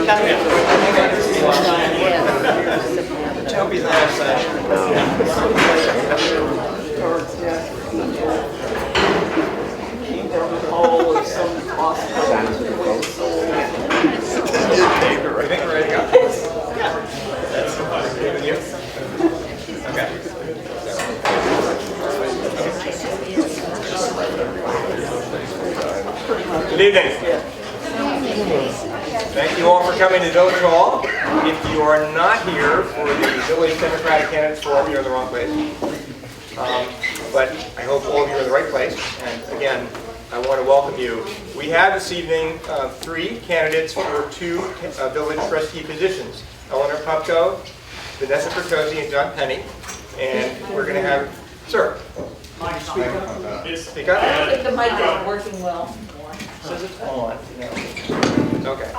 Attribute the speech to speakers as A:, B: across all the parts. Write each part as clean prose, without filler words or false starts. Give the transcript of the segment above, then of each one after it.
A: coming out.
B: Jumpy's on our side.
C: All of some awesome.
B: I think we're ready to go. Yeah. That's good with you. Okay. Good evening. Thank you all for coming to Village Hall. If you are not here for the Village Democratic Candidates Forum, you're in the wrong place. But I hope all of you are in the right place. And again, I want to welcome you. We have this evening 3 candidates for 2 village trustee positions. Eleanor Popko, Vanessa Pertozzi, and John Penny. And we're going to have, sir. Speak up.
C: I don't think the mic is working well.
B: Says it's on. No. Okay.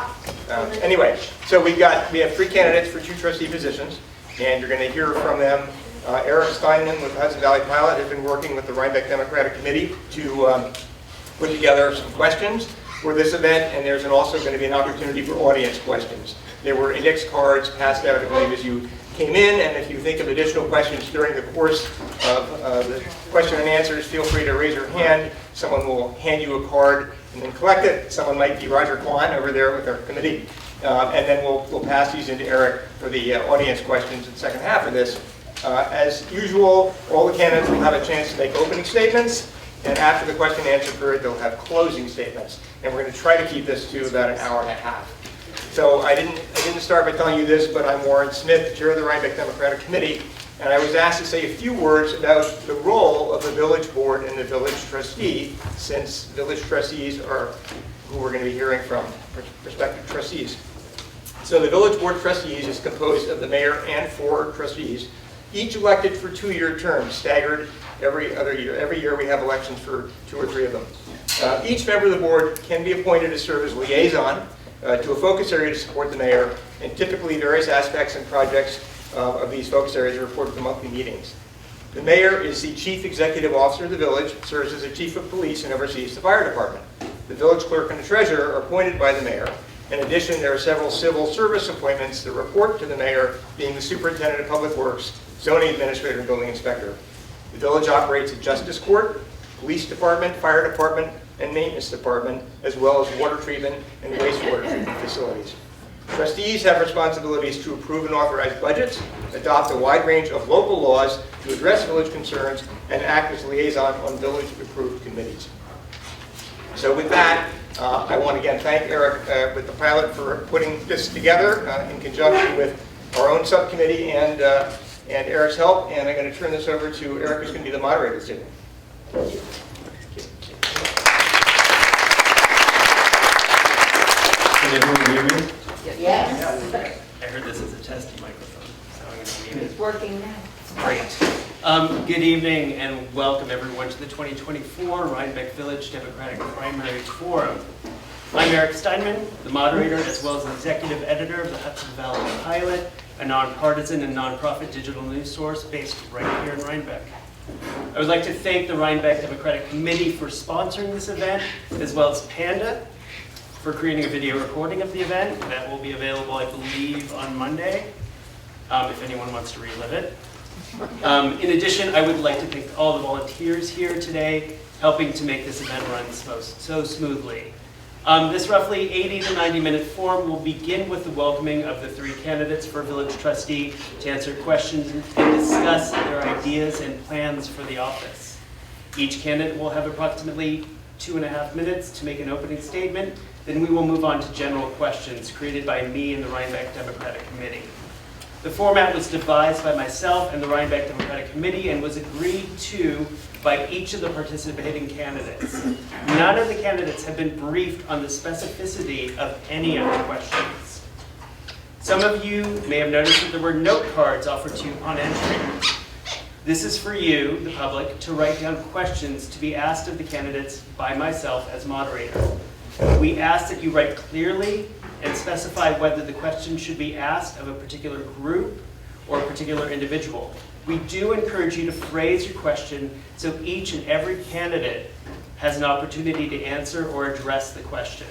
B: Anyway, so we have 3 candidates for 2 trustee positions, and you're going to hear from them. Eric Steinman with Hudson Valley Pilot has been working with the Rhinebeck Democratic Committee to put together some questions for this event, and there's also going to be an opportunity for audience questions. There were index cards passed out, I believe, as you came in, and if you think of additional questions during the course of the question and answers, feel free to raise your hand. Someone will hand you a card and then collect it. Someone might be Roger Kwan over there with our committee, and then we'll pass these into Eric for the audience questions in the second half of this. As usual, all the candidates will have a chance to make opening statements, and after the question and answer period, they'll have closing statements. And we're going to try to keep this to about an hour and a half. So I didn't start by telling you this, but I'm Warren Smith, chair of the Rhinebeck Democratic Committee, and I was asked to say a few words about the role of the village board and the village trustee, since village trustees are who we're going to be hearing from, prospective trustees. So the village board of trustees is composed of the mayor and 4 trustees, each elected for 2-year terms, staggered every other year. Every year we have elections for 2 or 3 of them. Each member of the board can be appointed to serve as liaison to a focus area to support the mayor, and typically various aspects and projects of these focus areas are reported to monthly meetings. The mayor is the chief executive officer of the village, serves as the chief of police, and oversees the fire department. The village clerk and the treasurer are appointed by the mayor. In addition, there are several civil service appointments that report to the mayor, being the superintendent of public works, zoning administrator, and building inspector. The village operates a justice court, police department, fire department, and maintenance department, as well as water treatment and wastewater treatment facilities. Trustees have responsibilities to approve and authorize budgets, adopt a wide range of local laws to address village concerns, and act as liaison on village-approved committees. So with that, I want to again thank Eric with the pilot for putting this together in conjunction with our own subcommittee and Eric's help. And I'm going to turn this over to Eric, who's going to be the moderator today. Thank you.
D: Can everyone hear me?
C: Yes.
A: I heard this as a test microphone, so I'm going to mute it.
C: It's working now.
A: Great. Good evening and welcome everyone to the 2024 Rhinebeck Village Democratic Primary Forum. I'm Eric Steinman, the moderator as well as executive editor of the Hudson Valley Pilot, a nonpartisan and nonprofit digital news source based right here in Rhinebeck. I would like to thank the Rhinebeck Democratic Committee for sponsoring this event, as well as Panda for creating a video recording of the event. That will be available, I believe, on Monday, if anyone wants to relive it. In addition, I would like to thank all the volunteers here today, helping to make this event run so smoothly. This roughly 80 to 90-minute forum will begin with the welcoming of the 3 candidates for village trustee to answer questions and discuss their ideas and plans for the office. Each candidate will have approximately 2.5 minutes to make an opening statement. Then we will move on to general questions created by me and the Rhinebeck Democratic Committee. The format was devised by myself and the Rhinebeck Democratic Committee and was agreed to by each of the participating candidates. None of the candidates have been briefed on the specificity of any of the questions. Some of you may have noticed that there were note cards offered to you upon entry. This is for you, the public, to write down questions to be asked of the candidates by myself as moderator. We ask that you write clearly and specify whether the question should be asked of a particular group or a particular individual. We do encourage you to phrase your question so each and every candidate has an opportunity to answer or address the question.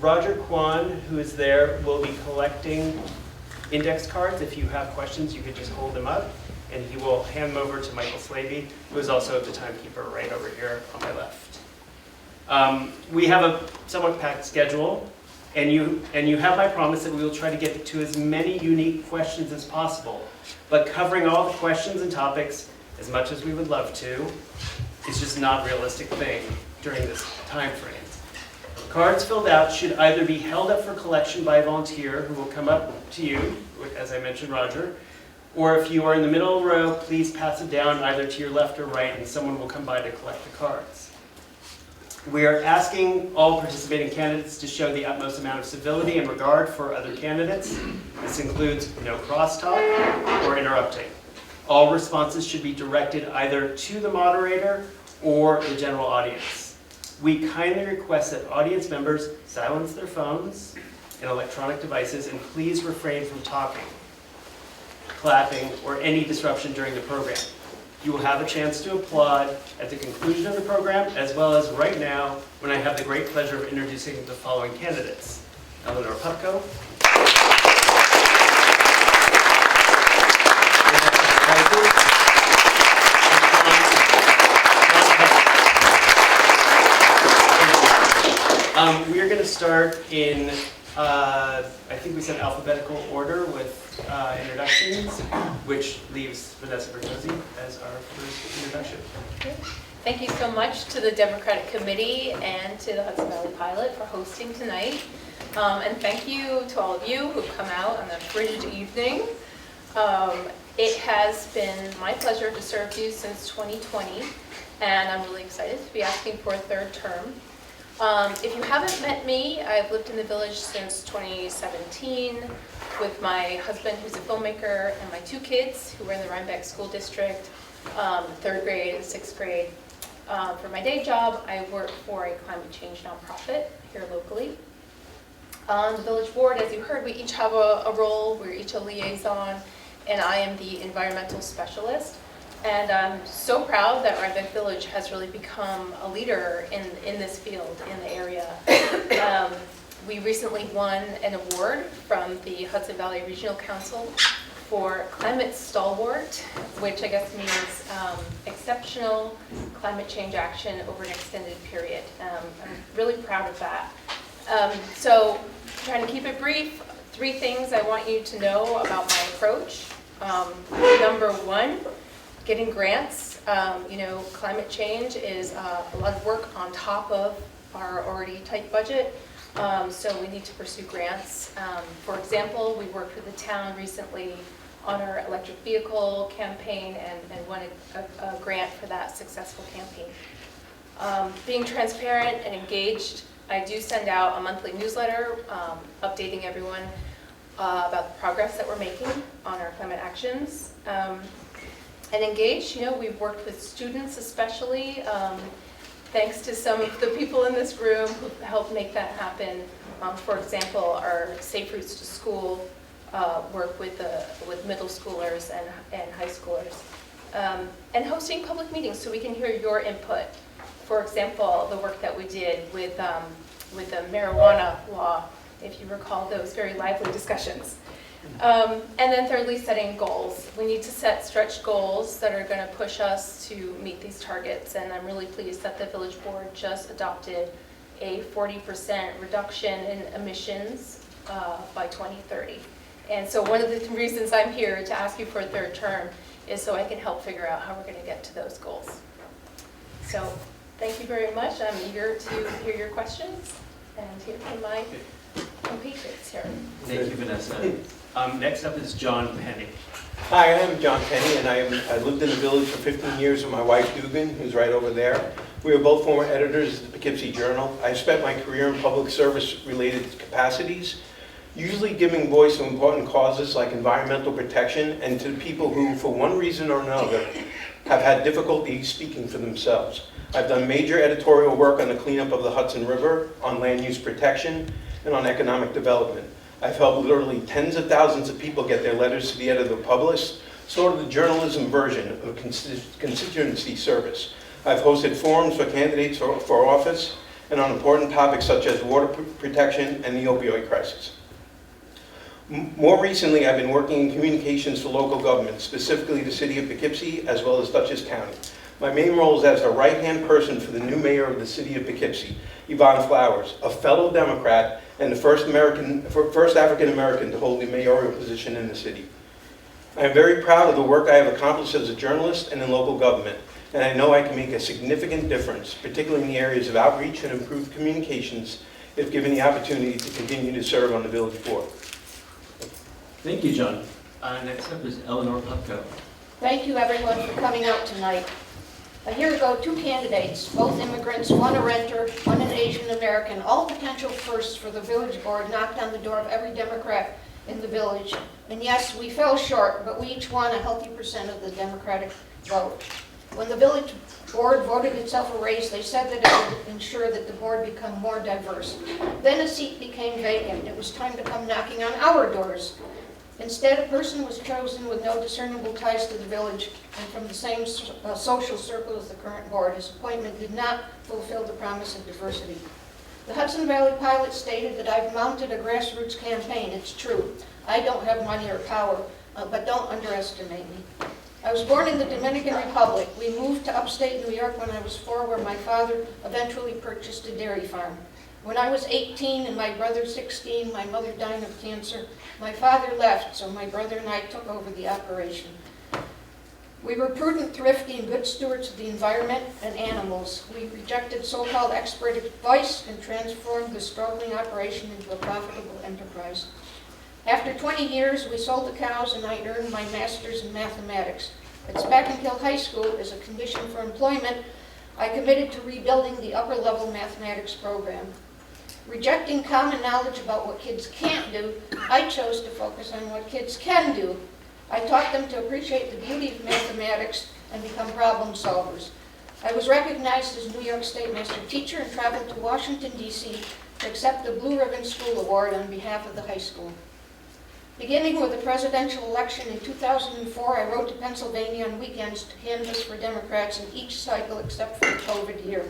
A: Roger Kwan, who is there, will be collecting index cards. If you have questions, you could just hold them up, and he will hand them over to Michael Slavey, who is also the timekeeper right over here on my left. We have a somewhat packed schedule, and you have my promise that we will try to get to as many unique questions as possible. But covering all the questions and topics, as much as we would love to, is just not a realistic thing during this time frame. Cards filled out should either be held up for collection by a volunteer who will come up to you, as I mentioned, Roger, or if you are in the middle row, please pass it down either to your left or right, and someone will come by to collect the cards. We are asking all participating candidates to show the utmost amount of civility and regard for other candidates. This includes no crosstalk or interrupting. All responses should be directed either to the moderator or the general audience. We kindly request that audience members silence their phones and electronic devices, and please refrain from talking, clapping, or any disruption during the program. You will have a chance to applaud at the conclusion of the program, as well as right now, when I have the great pleasure of introducing the following candidates. Eleanor Pupko. We are going to start in, I think we said alphabetical order with introductions, which leaves Vanessa Bertozzi as our first introduction.
E: Okay. Thank you so much to the Democratic Committee and to the Hudson Valley Pilot for hosting tonight. And thank you to all of you who've come out on a frigid evening. It has been my pleasure to serve you since 2020, and I'm really excited to be asking for a third term. If you haven't met me, I've lived in the village since 2017 with my husband, who's a filmmaker, and my two kids who are in the Rhinebeck School District, 3rd grade and 6th grade. For my day job, I work for a climate change nonprofit here locally. On the village board, as you heard, we each have a role. We're each a liaison, and I am the environmental specialist. And I'm so proud that Rhinebeck Village has really become a leader in this field in the area. We recently won an award from the Hudson Valley Regional Council for Climate Stalwart, which I guess means exceptional climate change action over an extended period. I'm really proud of that. So trying to keep it brief, 3 things I want you to know about my approach. Number 1, getting grants. Climate change is a lot of work on top of our already tight budget, so we need to pursue grants. For example, we worked with the town recently on our electric vehicle campaign and won a grant for that successful campaign. Being transparent and engaged, I do send out a monthly newsletter updating everyone about the progress that we're making on our climate actions. And engaged, we've worked with students especially, thanks to some of the people in this room who helped make that happen. For example, our Safe Routes to School work with middle schoolers and high schoolers. And hosting public meetings so we can hear your input. For example, the work that we did with the marijuana law, if you recall those very lively discussions. And then thirdly, setting goals. We need to set stretch goals that are going to push us to meet these targets, and I'm really pleased that the village board just adopted a 40% reduction in emissions by 2030. And so one of the reasons I'm here to ask you for a third term is so I can help figure out how we're going to get to those goals. So thank you very much. I'm eager to hear your questions and hear from my compatriots here.
A: Thank you, Vanessa. Next up is John Penny.
F: Hi, I'm John Penny, and I lived in the village for 15 years with my wife, Dugan, who's right over there. We were both former editors of the Poughkeepsie Journal. I spent my career in public service-related capacities, usually giving voice to important causes like environmental protection and to people who, for one reason or another, have had difficulty speaking for themselves. I've done major editorial work on the cleanup of the Hudson River, on land use protection, and on economic development. I've helped literally tens of thousands of people get their letters to the editor published, sort of the journalism version of constituency service. I've hosted forums for candidates for office, and on important topics such as water protection and the opioid crisis. More recently, I've been working in communications for local government, specifically the city of Poughkeepsie, as well as Dutchess County. My main role is as the right-hand person for the new mayor of the city of Poughkeepsie, Yvonne Flowers, a fellow Democrat and the first African-American to hold the mayoral position in the city. I am very proud of the work I have accomplished as a journalist and in local government, and I know I can make a significant difference, particularly in the areas of outreach and improved communications, if given the opportunity to continue to serve on the village board.
D: Thank you, John. Next up is Eleanor Pupko.
G: Thank you, everyone, for coming out tonight. A year ago, 2 candidates, both immigrants, one a renter, one an Asian American, all potential firsts for the village board, knocked on the door of every Democrat in the village. And yes, we fell short, but we each won a healthy percent of the Democratic vote. When the village board voted itself a raise, they said that it would ensure that the board become more diverse. Then a seat became vacant. It was time to come knocking on our doors. Instead, a person was chosen with no discernible ties to the village and from the same social circle as the current board. His appointment did not fulfill the promise of diversity. The Hudson Valley Pilot stated that I've mounted a grassroots campaign. It's true. I don't have money or power, but don't underestimate me. I was born in the Dominican Republic. We moved to upstate New York when I was 4, where my father eventually purchased a dairy farm. When I was 18 and my brother 16, my mother died of cancer. My father left, so my brother and I took over the operation. We were prudent, thrifty, and good stewards of the environment and animals. We rejected so-called expert advice and transformed the struggling operation into a profitable enterprise. After 20 years, we sold the cows and I earned my master's in mathematics. At Spackenkill High School, as a condition for employment, I committed to rebuilding the upper-level mathematics program. Rejecting common knowledge about what kids can't do, I chose to focus on what kids can do. I taught them to appreciate the beauty of mathematics and become problem solvers. I was recognized as New York State Master Teacher and traveled to Washington, D.C. to accept the Blue Ribbon School Award on behalf of the high school. Beginning with the presidential election in 2004, I rode to Pennsylvania on weekends to canvass for Democrats in each cycle except for the COVID year.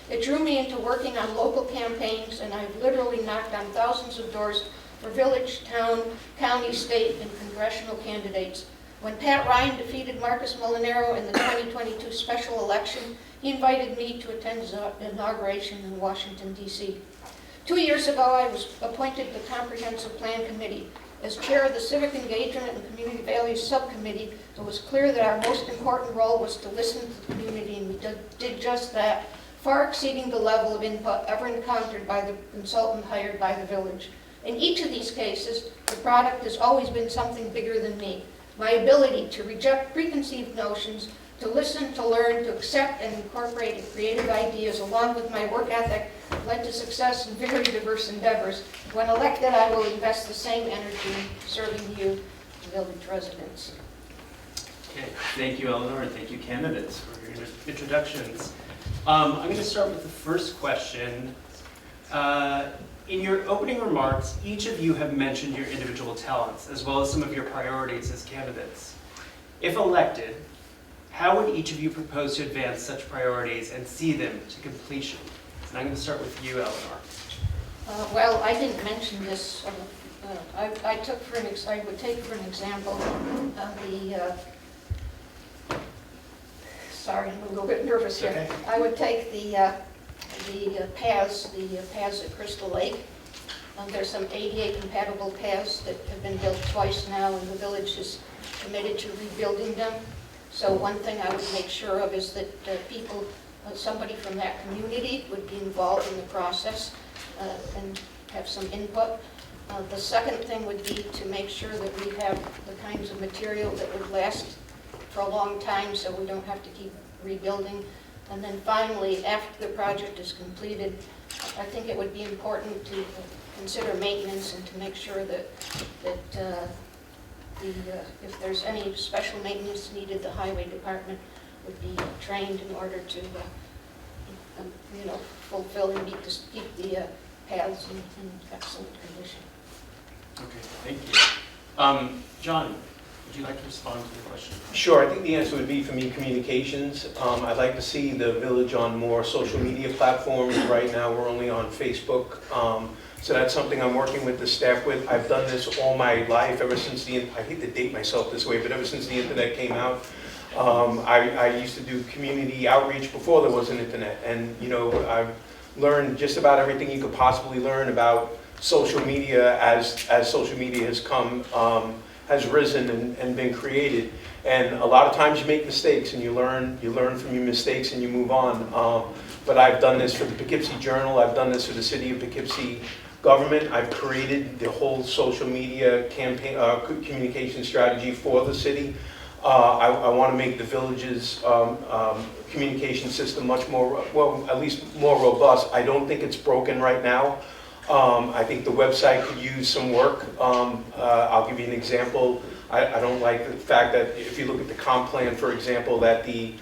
G: It drew me into working on local campaigns, and I've literally knocked on thousands of doors for village, town, county, state, and congressional candidates. When Pat Ryan defeated Marcus Molinaro in the 2022 special election, he invited me to attend his inauguration in Washington, D.C. 2 years ago, I was appointed to the Comprehensive Plan Committee. As chair of the Civic Engagement and Community Values Subcommittee, it was clear that our most important role was to listen to the community, and we did just that, far exceeding the level of input ever encountered by the consultant hired by the village. In each of these cases, the product has always been something bigger than me. My ability to reject preconceived notions, to listen, to learn, to accept and incorporate creative ideas, along with my work ethic, led to success in very diverse endeavors. When elected, I will invest the same energy in serving you, village residents.
A: Okay, thank you, Eleanor, and thank you, candidates, for your introductions. I'm going to start with the first question. In your opening remarks, each of you have mentioned your individual talents, as well as some of your priorities as candidates. If elected, how would each of you propose to advance such priorities and see them to completion? And I'm going to start with you, Eleanor.
G: Well, I didn't mention this. I would take for an example sorry, I'm a little bit nervous here.
A: Okay.
G: I would take the paths at Crystal Lake. There's some ADA compatible paths that have been built twice now, and the village is committed to rebuilding them. So one thing I would make sure of is that people, somebody from that community would be involved in the process and have some input. The second thing would be to make sure that we have the kinds of material that would last for a long time so we don't have to keep rebuilding. And then finally, after the project is completed, I think it would be important to consider maintenance and to make sure that if there's any special maintenance needed, the highway department would be trained in order to fulfill and keep the paths in excellent condition.
A: Okay, thank you. John. would you like to respond to the question?
F: Sure, I think the answer would be for me, communications. I'd like to see the village on more social media platforms. Right now, we're only on Facebook. So that's something I'm working with the staff with. I've done this all my life, ever since I hate to date myself this way, but ever since the internet came out. I used to do community outreach before there was an internet. And, you know, I've learned just about everything you could possibly learn about social media as social media has come, has risen and been created. And a lot of times you make mistakes and you learn from your mistakes and you move on. But I've done this for the Poughkeepsie Journal. I've done this for the City of Poughkeepsie government. I've created the whole social media campaign, communication strategy for the city. I want to make the village's communication system much more, well, at least more robust. I don't think it's broken right now. I think the website could use some work. I'll give you an example. I don't like the fact that if you look at the comp plan, for example, that the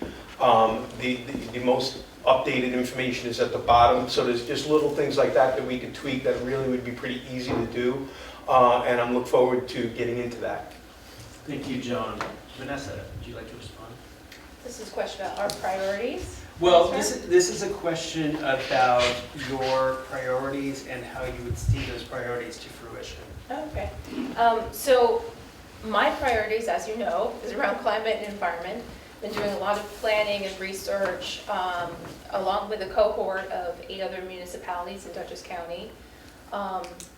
F: most updated information is at the bottom. So there's just little things like that that we could tweak that really would be pretty easy to do. And I'm looking forward to getting into that.
A: Thank you, John. Vanessa, would you like to respond?
E: This is a question about our priorities.
A: Well,
E: Yes,
A: this is a question about your priorities and how you would see those priorities to fruition.
E: Okay. So my priorities, as you know, is around climate and environment. Been doing a lot of planning and research along with a cohort of 8 other municipalities in Dutchess County.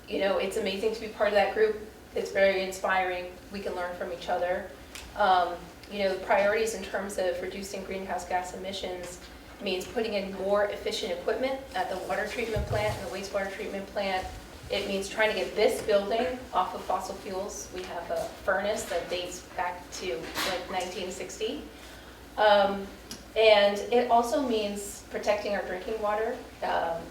E: You know, it's amazing to be part of that group. It's very inspiring. We can learn from each other. You know, the priorities in terms of reducing greenhouse gas emissions means putting in more efficient equipment at the water treatment plant and the wastewater treatment plant. It means trying to get this building off of fossil fuels. We have a furnace that dates back to like 1960. And it also means protecting our drinking water.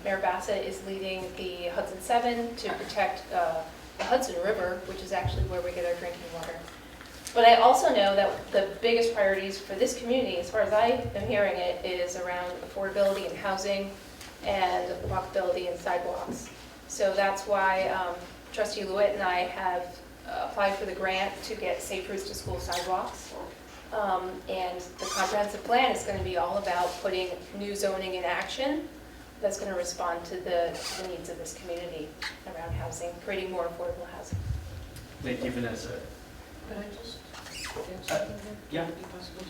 E: Mayor Bassett is leading the Hudson 7 to protect the Hudson River, which is actually where we get our drinking water. But I also know that the biggest priorities for this community, as far as I am hearing it, is around affordability and housing and walkability and sidewalks. So that's why Trustee Lewitt and I have applied for the grant to get safe routes to school sidewalks. And the comprehensive plan is going to be all about putting new zoning in action that's going to respond to the needs of this community around housing, creating more affordable housing.
A: Thank you, Vanessa.
G: Could I just?
A: Yeah.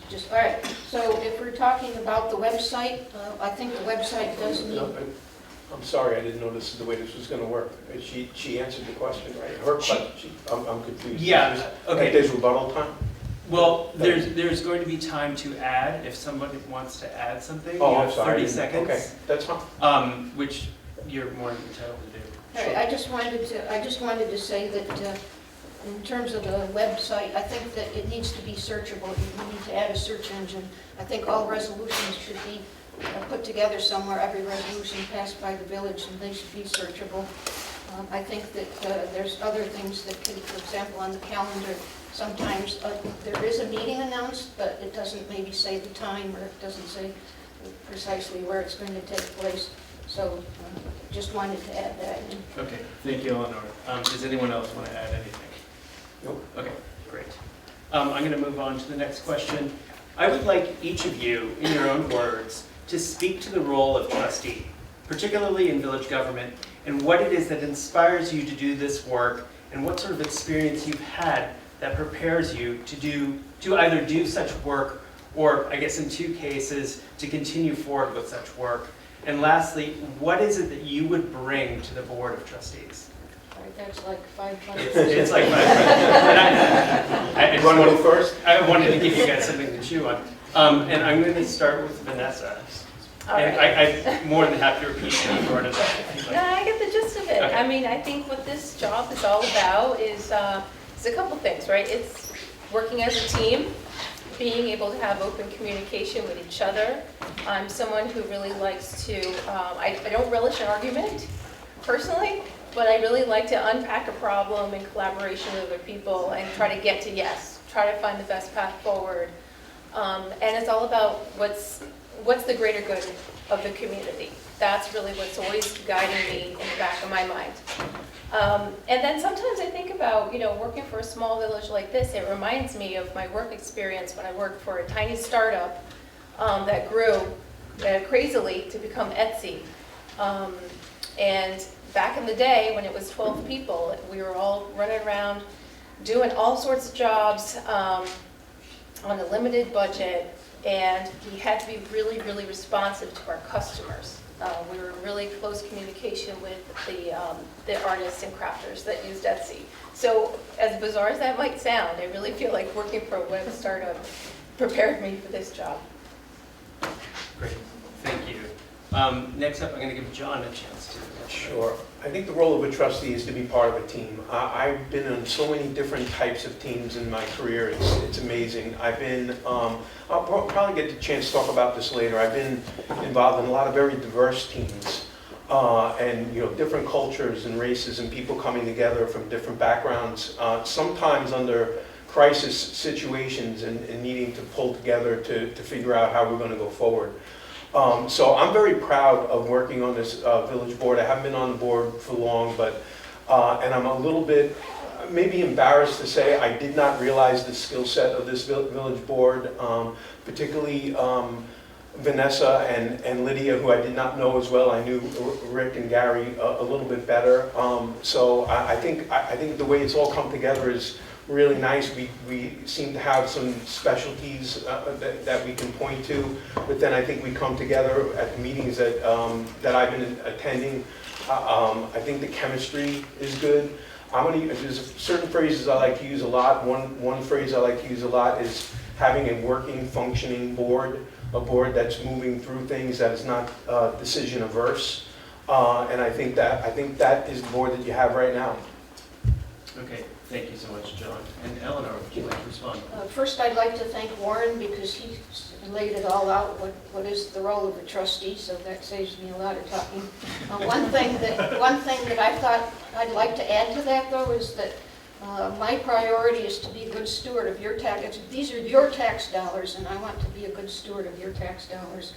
G: Just, all right, so if we're talking about the website, I think the website does need,
F: No, I'm sorry, I didn't know this is the way this was going to work. She answered the question, right? Her question, I'm confused.
A: Yeah, okay.
F: There's rebuttal time?
A: Well, there's going to be time to add, if somebody wants to add something.
F: Oh,
A: You
F: I'm
A: have
F: sorry.
A: 30 seconds.
F: Okay, that's fine.
A: Which you're more than entitled to do.
G: all right, I just wanted to say that in terms of the website, I think that it needs to be searchable. You need to add a search engine. I think all resolutions should be put together somewhere, every resolution passed by the village, and they should be searchable. I think that there's other things that could, for example, on the calendar, sometimes there is a meeting announced, but it doesn't maybe say the time, or it doesn't say precisely where it's going to take place. So just wanted to add that in.
A: Okay, thank you, Eleanor. Does anyone else want to add anything?
F: Nope.
A: Okay, great. I'm going to move on to the next question. I would like each of you, in your own words, to speak to the role of trustee, particularly in village government, and what it is that inspires you to do this work, and what sort of experience you've had that prepares you to either do such work, or I guess in 2 cases, to continue forward with such work. And lastly, what is it that you would bring to the Board of Trustees?
G: All right, that's like 5 minutes.
A: It's like 5 minutes.
F: You want to go first?
A: I wanted to give you guys something to chew on. And I'm going to start with Vanessa.
E: All
A: And
E: right.
A: I'm more than happy to repeat any part of that if you'd
E: No,
A: like.
E: I get the gist of it.
A: Okay.
E: I mean, I think what this job is all about is a couple things, right? It's working as a team, being able to have open communication with each other. I'm someone who really likes to, I don't relish an argument personally, but I really like to unpack a problem in collaboration with other people and try to get to yes, try to find the best path forward. And it's all about what's the greater good of the community. That's really what's always guiding me in the back of my mind. And then sometimes I think about, working for a small village like this. It reminds me of my work experience when I worked for a tiny startup that grew crazily to become Etsy. And back in the day when it was 12 people, we were all running around doing all sorts of jobs on a limited budget, and we had to be really, really responsive to our customers. We were in really close communication with the artists and crafters that used Etsy. So as bizarre as that might sound, I really feel like working for a web startup prepared me for this job.
A: Great, thank you. Next up, I'm going to give John a chance to.
F: Sure. I think the role of a trustee is to be part of a team. I've been on so many different types of teams in my career. It's amazing. I've been, I'll probably get the chance to talk about this later. I've been involved in a lot of very diverse teams and different cultures and races and people coming together from different backgrounds, sometimes under crisis situations and needing to pull together to figure out how we're going to go forward. So I'm very proud of working on this village board. I haven't been on the board for long, but and I'm a little bit maybe embarrassed to say I did not realize the skill set of this village board, particularly Vanessa and Lydia, who I did not know as well. I knew Rick and Gary a little bit better. So I think the way it's all come together is really nice. We seem to have some specialties that we can point to, but then I think we come together at the meetings that I've been attending. I think the chemistry is good. There's certain phrases I like to use a lot. One phrase I like to use a lot is having a working, functioning board, a board that's moving through things, that is not decision averse. And I think that is the board that you have right now.
A: Okay. Thank you so much, John. And Eleanor, would you like to respond?
G: First, I'd like to thank Warren because he laid it all out, what is the role of a trustee, so that saves me a lot of talking. One thing that I thought I'd like to add to that, though, is that my priority is to be a good steward of your tax. These are your tax dollars, and I want to be a good steward of your tax dollars.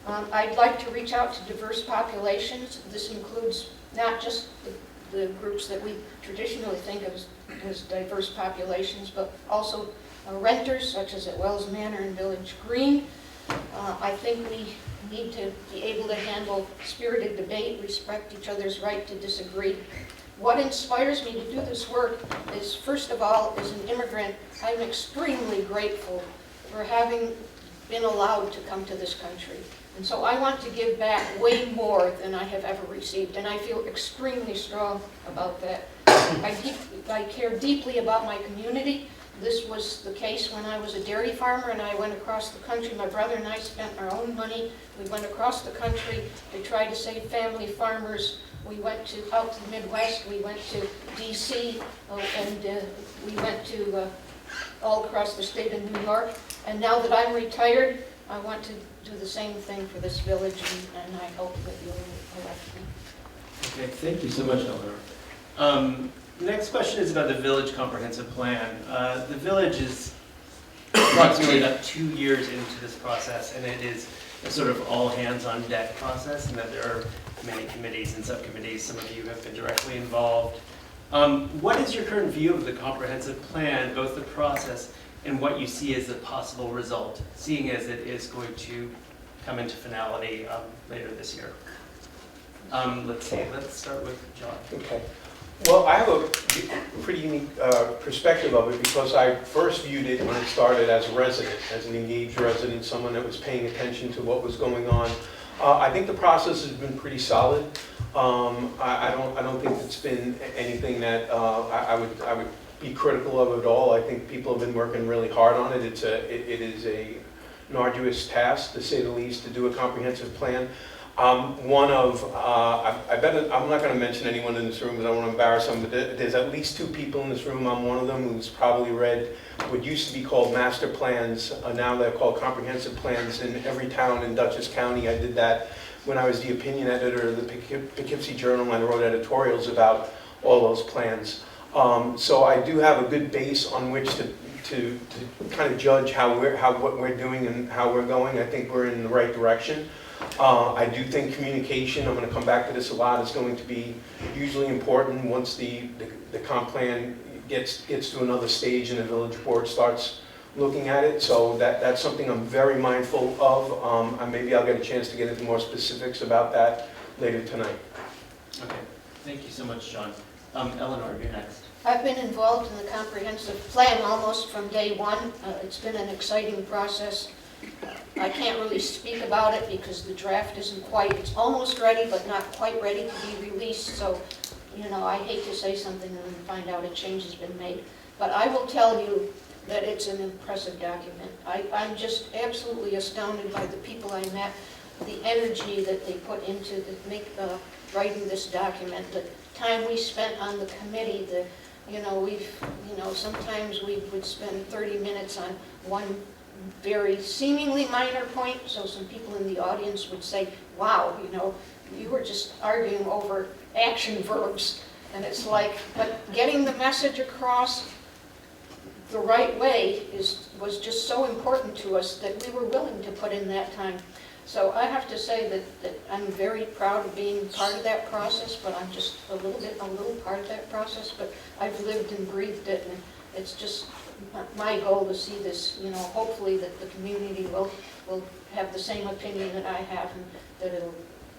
G: I'd like to reach out to diverse populations. This includes not just the groups that we traditionally think of as diverse populations, but also renters, such as at Wells Manor and Village Green. I think we need to be able to handle spirited debate, respect each other's right to disagree. What inspires me to do this work is, first of all, as an immigrant, I'm extremely grateful for having been allowed to come to this country. And so I want to give back way more than I have ever received, and I feel extremely strong about that. I care deeply about my community. This was the case when I was a dairy farmer and I went across the country. My brother and I spent our own money. We went across the country to try to save family farmers. We went out to the Midwest. We went to D.C. And we went to all across the state of New York. And now that I'm retired, I want to do the same thing for this village, and I hope that you'll elect me.
A: Okay, thank you so much, Eleanor. Next question is about the village comprehensive plan. The village is approximately about 2 years into this process, and it is a sort of all hands on deck process, and that there are many committees and subcommittees. Some of you have been directly involved. What is your current view of the comprehensive plan, both the process and what you see as a possible result, seeing as it is going to come into finality later this year? Let's start with John.
F: Okay. Well, I have a pretty unique perspective of it because I first viewed it when it started as a resident, as an engaged resident, someone that was paying attention to what was going on. I think the process has been pretty solid. I don't think it's been anything that I would be critical of at all. I think people have been working really hard on it. It is an arduous task, to say the least, to do a comprehensive plan. I'm not going to mention anyone in this room because I don't want to embarrass them, but there's at least 2 people in this room. I'm one of them who's probably read what used to be called master plans. Now they're called comprehensive plans in every town in Dutchess County. I did that when I was the opinion editor of the Poughkeepsie Journal, and I wrote editorials about all those plans. So I do have a good base on which to to kind of judge what we're doing and how we're going. I think we're in the right direction. I do think communication, I'm going to come back to this a lot, is going to be hugely important once the comp plan gets to another stage and the village board starts looking at it. So that's something I'm very mindful of. And maybe I'll get a chance to get into more specifics about that later tonight.
A: Okay, thank you so much, John. Eleanor, you're next.
G: I've been involved in the comprehensive plan almost from day one. It's been an exciting process. I can't really speak about it because the draft isn't quite, it's almost ready, but not quite ready to be released. So, you know, I hate to say something and then find out a change has been made. But I will tell you that it's an impressive document. I'm just absolutely astounded by the people I met, the energy that they put into writing this document, the time we spent on the committee, sometimes we would spend 30 minutes on one very seemingly minor point, so some people in the audience would say, wow, you were just arguing over action verbs. And it's like, but getting the message across the right way was just so important to us that we were willing to put in that time. So I have to say that I'm very proud of being part of that process, but I'm just a little part of that process, but I've lived and breathed it, and it's just my goal to see this, hopefully that the community will have the same opinion that I have, and that it'll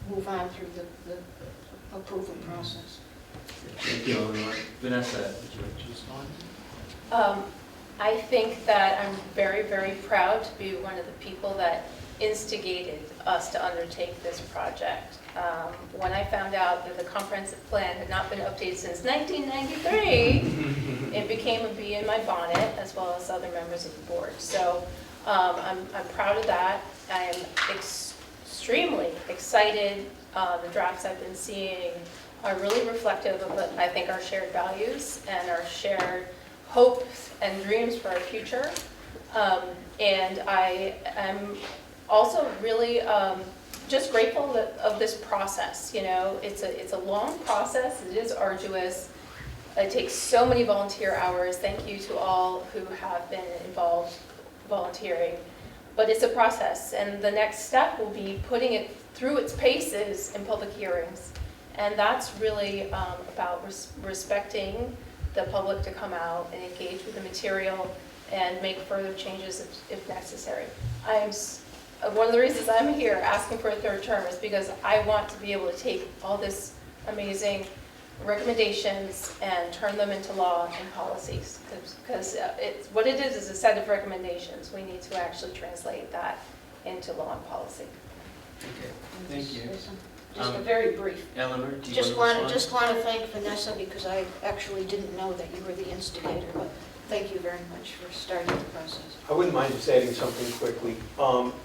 G: move on through the approval process.
D: Thank you, Eleanor. Vanessa, would you like to respond?
E: I think that I'm very, very proud to be one of the people that instigated us to undertake this project. When I found out that the comprehensive plan had not been updated since 1993, it became a bee in my bonnet, as well as other members of the board. So I'm proud of that. I am extremely excited. The drafts I've been seeing are really reflective of what I think our shared values and our shared hopes and dreams for our future. And I am also really just grateful of this process. It's a long process. It is arduous. It takes so many volunteer hours. Thank you to all who have been involved volunteering. But it's a process, and the next step will be putting it through its paces in public hearings. And that's really about respecting the public to come out and engage with the material and make further changes if necessary. One of the reasons I'm here asking for a third term is because I want to be able to take all this amazing recommendations and turn them into law and policies. Because what it is a set of recommendations. We need to actually translate that into law and policy.
A: Okay, thank you.
G: Just a very brief.
A: Eleanor, do you
G: Just
A: want
G: want
A: to
G: to thank Vanessa because I actually didn't know that you were the instigator, but thank you very much for starting the process.
F: I wouldn't mind just adding something quickly.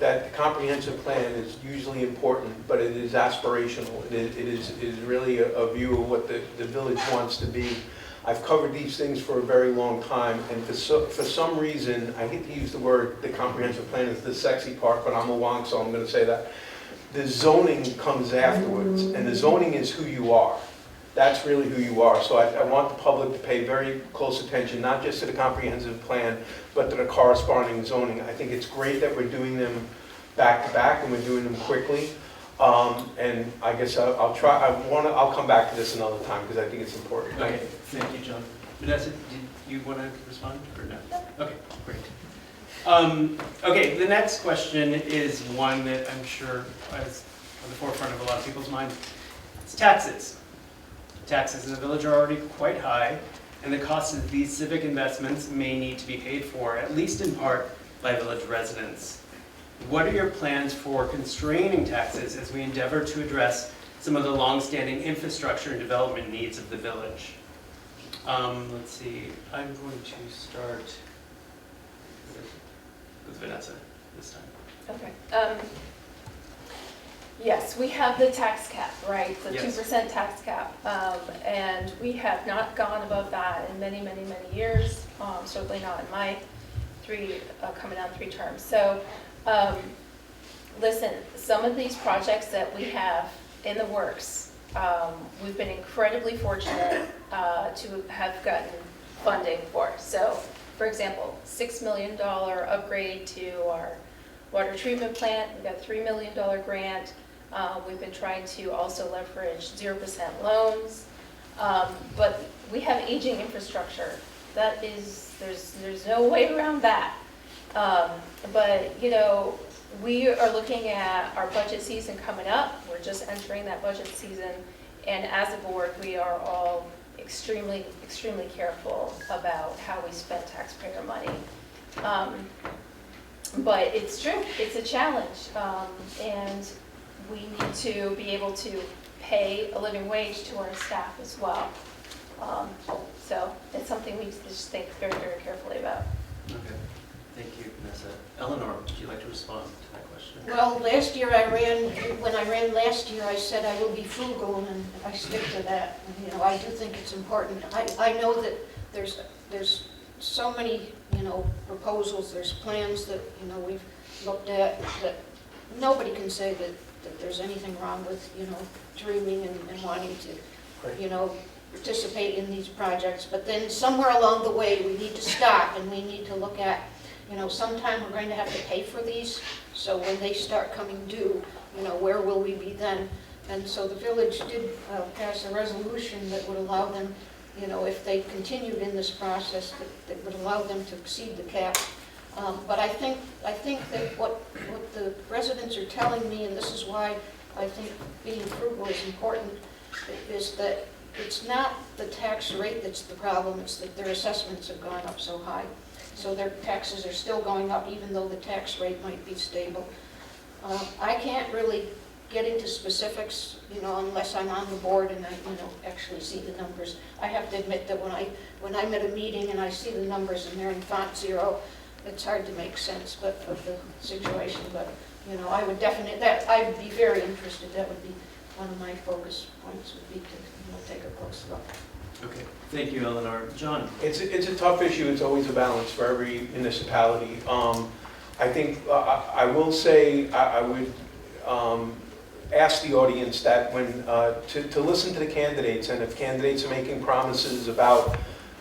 F: That the comprehensive plan is usually important, but it is aspirational. It is really a view of what the village wants to be. I've covered these things for a very long time, and for some reason, I hate to use the word, the comprehensive plan is the sexy part, but I'm a wonk, so I'm going to say that. The zoning comes afterwards, and the zoning is who you are. That's really who you are. So I want the public to pay very close attention, not just to the comprehensive plan, but to the corresponding zoning. I think it's great that we're doing them back to back and we're doing them quickly. And I guess I'll come back to this another time because I think it's important.
A: Okay, thank you, John. Vanessa, did you want to respond or no? Okay, great. Okay, the next question is one that I'm sure is on the forefront of a lot of people's minds. It's taxes. Taxes in the village are already quite high, and the cost of these civic investments may need to be paid for, at least in part, by village residents. What are your plans for constraining taxes as we endeavor to address some of the long-standing infrastructure and development needs of the village? Let's see, I'm going to start with Vanessa this time.
E: Okay. Yes, we have the tax cap, right? The
A: Yes.
E: 2% tax cap. And we have not gone above that in many, many, many years. Certainly not in my coming on 3 terms. So listen, some of these projects that we have in the works, we've been incredibly fortunate to have gotten funding for. So For example, $6 million upgrade to our water treatment plant. We got a $3 million grant. We've been trying to also leverage 0% loans. But we have aging infrastructure. That is, there's no way around that. But, you know, we are looking at our budget season coming up. We're just entering that budget season. And as a board, we are all extremely, extremely careful about how we spend taxpayer money. But it's true, it's a challenge. And we need to be able to pay a living wage to our staff as well. So it's something we just think very, very carefully about.
A: Okay, thank you, Vanessa. Eleanor, would you like to respond to that question?
G: Well, last year when I ran last year, I said I will be frugal, and I stick to that. You know, I do think it's important. I know that there's so many, you know, proposals, there's plans that, you know, we've looked at, that nobody can say that there's anything wrong with, you know, dreaming and wanting to, you know, participate in these projects. But then somewhere along the way, we need to stop and we need to look at, you know, sometime we're going to have to pay for these. So when they start coming due, you know, where will we be then? And so the village did pass a resolution that would allow them, you know, if they continued in this process, that would allow them to exceed the cap. But I think that what the residents are telling me, and this is why I think being frugal is important, is that it's not the tax rate that's the problem, it's that their assessments have gone up so high. So their taxes are still going up even though the tax rate might be stable. I can't really get into specifics, you know, unless I'm on the board and I, you know, actually see the numbers. I have to admit that when I'm at a meeting and I see the numbers and they're in font zero, it's hard to make sense of the situation. But, you know, I would definitely, I would be very interested. That would be one of my focus points, would be to, you know, take a close look.
A: Okay, thank you, Eleanor. John?
F: It's a tough issue. It's always a balance for every municipality. I think I will say I would ask the audience that when to listen to the candidates, and if candidates are making promises about,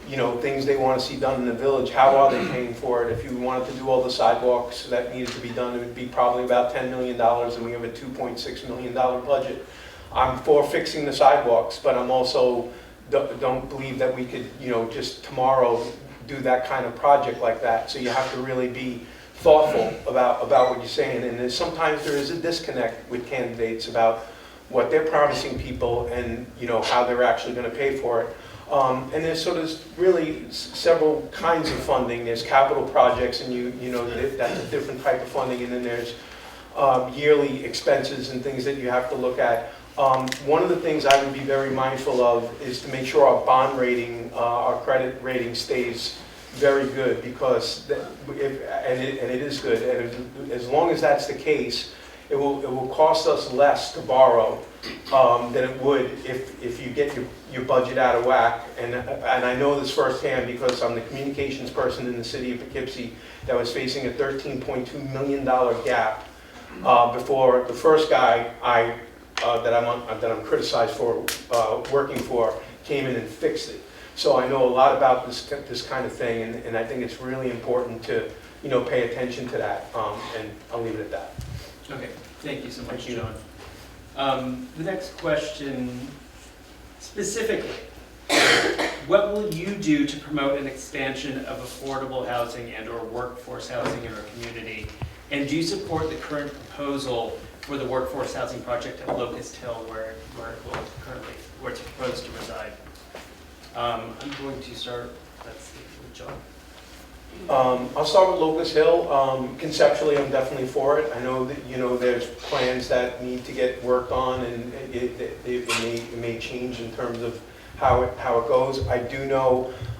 F: you know, things they want to see done in the village, how are they paying for it? If you wanted to do all the sidewalks that needed to be done, it would be probably about $10 million, and we have a $2.6 million budget. I'm for fixing the sidewalks, but I'm also don't believe that we could, you know, just tomorrow do that kind of project like that. So you have to really be thoughtful about what you're saying. And sometimes there is a disconnect with candidates about what they're promising people and, you know, how they're actually going to pay for it. And there's sort of really several kinds of funding. There's capital projects, and you know that's a different type of funding. And then there's yearly expenses and things that you have to look at. One of the things I would be very mindful of is to make sure our bond rating, our credit rating stays very good, because it is good, and as long as that's the case, it will cost us less to borrow than it would if you get your budget out of whack. And I know this firsthand because I'm the communications person in the city of Poughkeepsie that was facing a $13.2 million gap before the first guy that I'm criticized for working for came in and fixed it. So I know a lot about this kind of thing, and I think it's really important to, you know, pay attention to that. And I'll leave it at that.
A: Okay, thank you so much, John. The next question, specifically, what will you do to promote an expansion of affordable housing and/or workforce housing in our community? And do you support the current proposal for the workforce housing project at Locust Hill, where it's proposed to reside? I'm going to start, with John.
F: I'll start with Locust Hill. Conceptually, I'm definitely for it. I know that, you know, there's plans that need to get worked on, and it may change in terms of how it goes.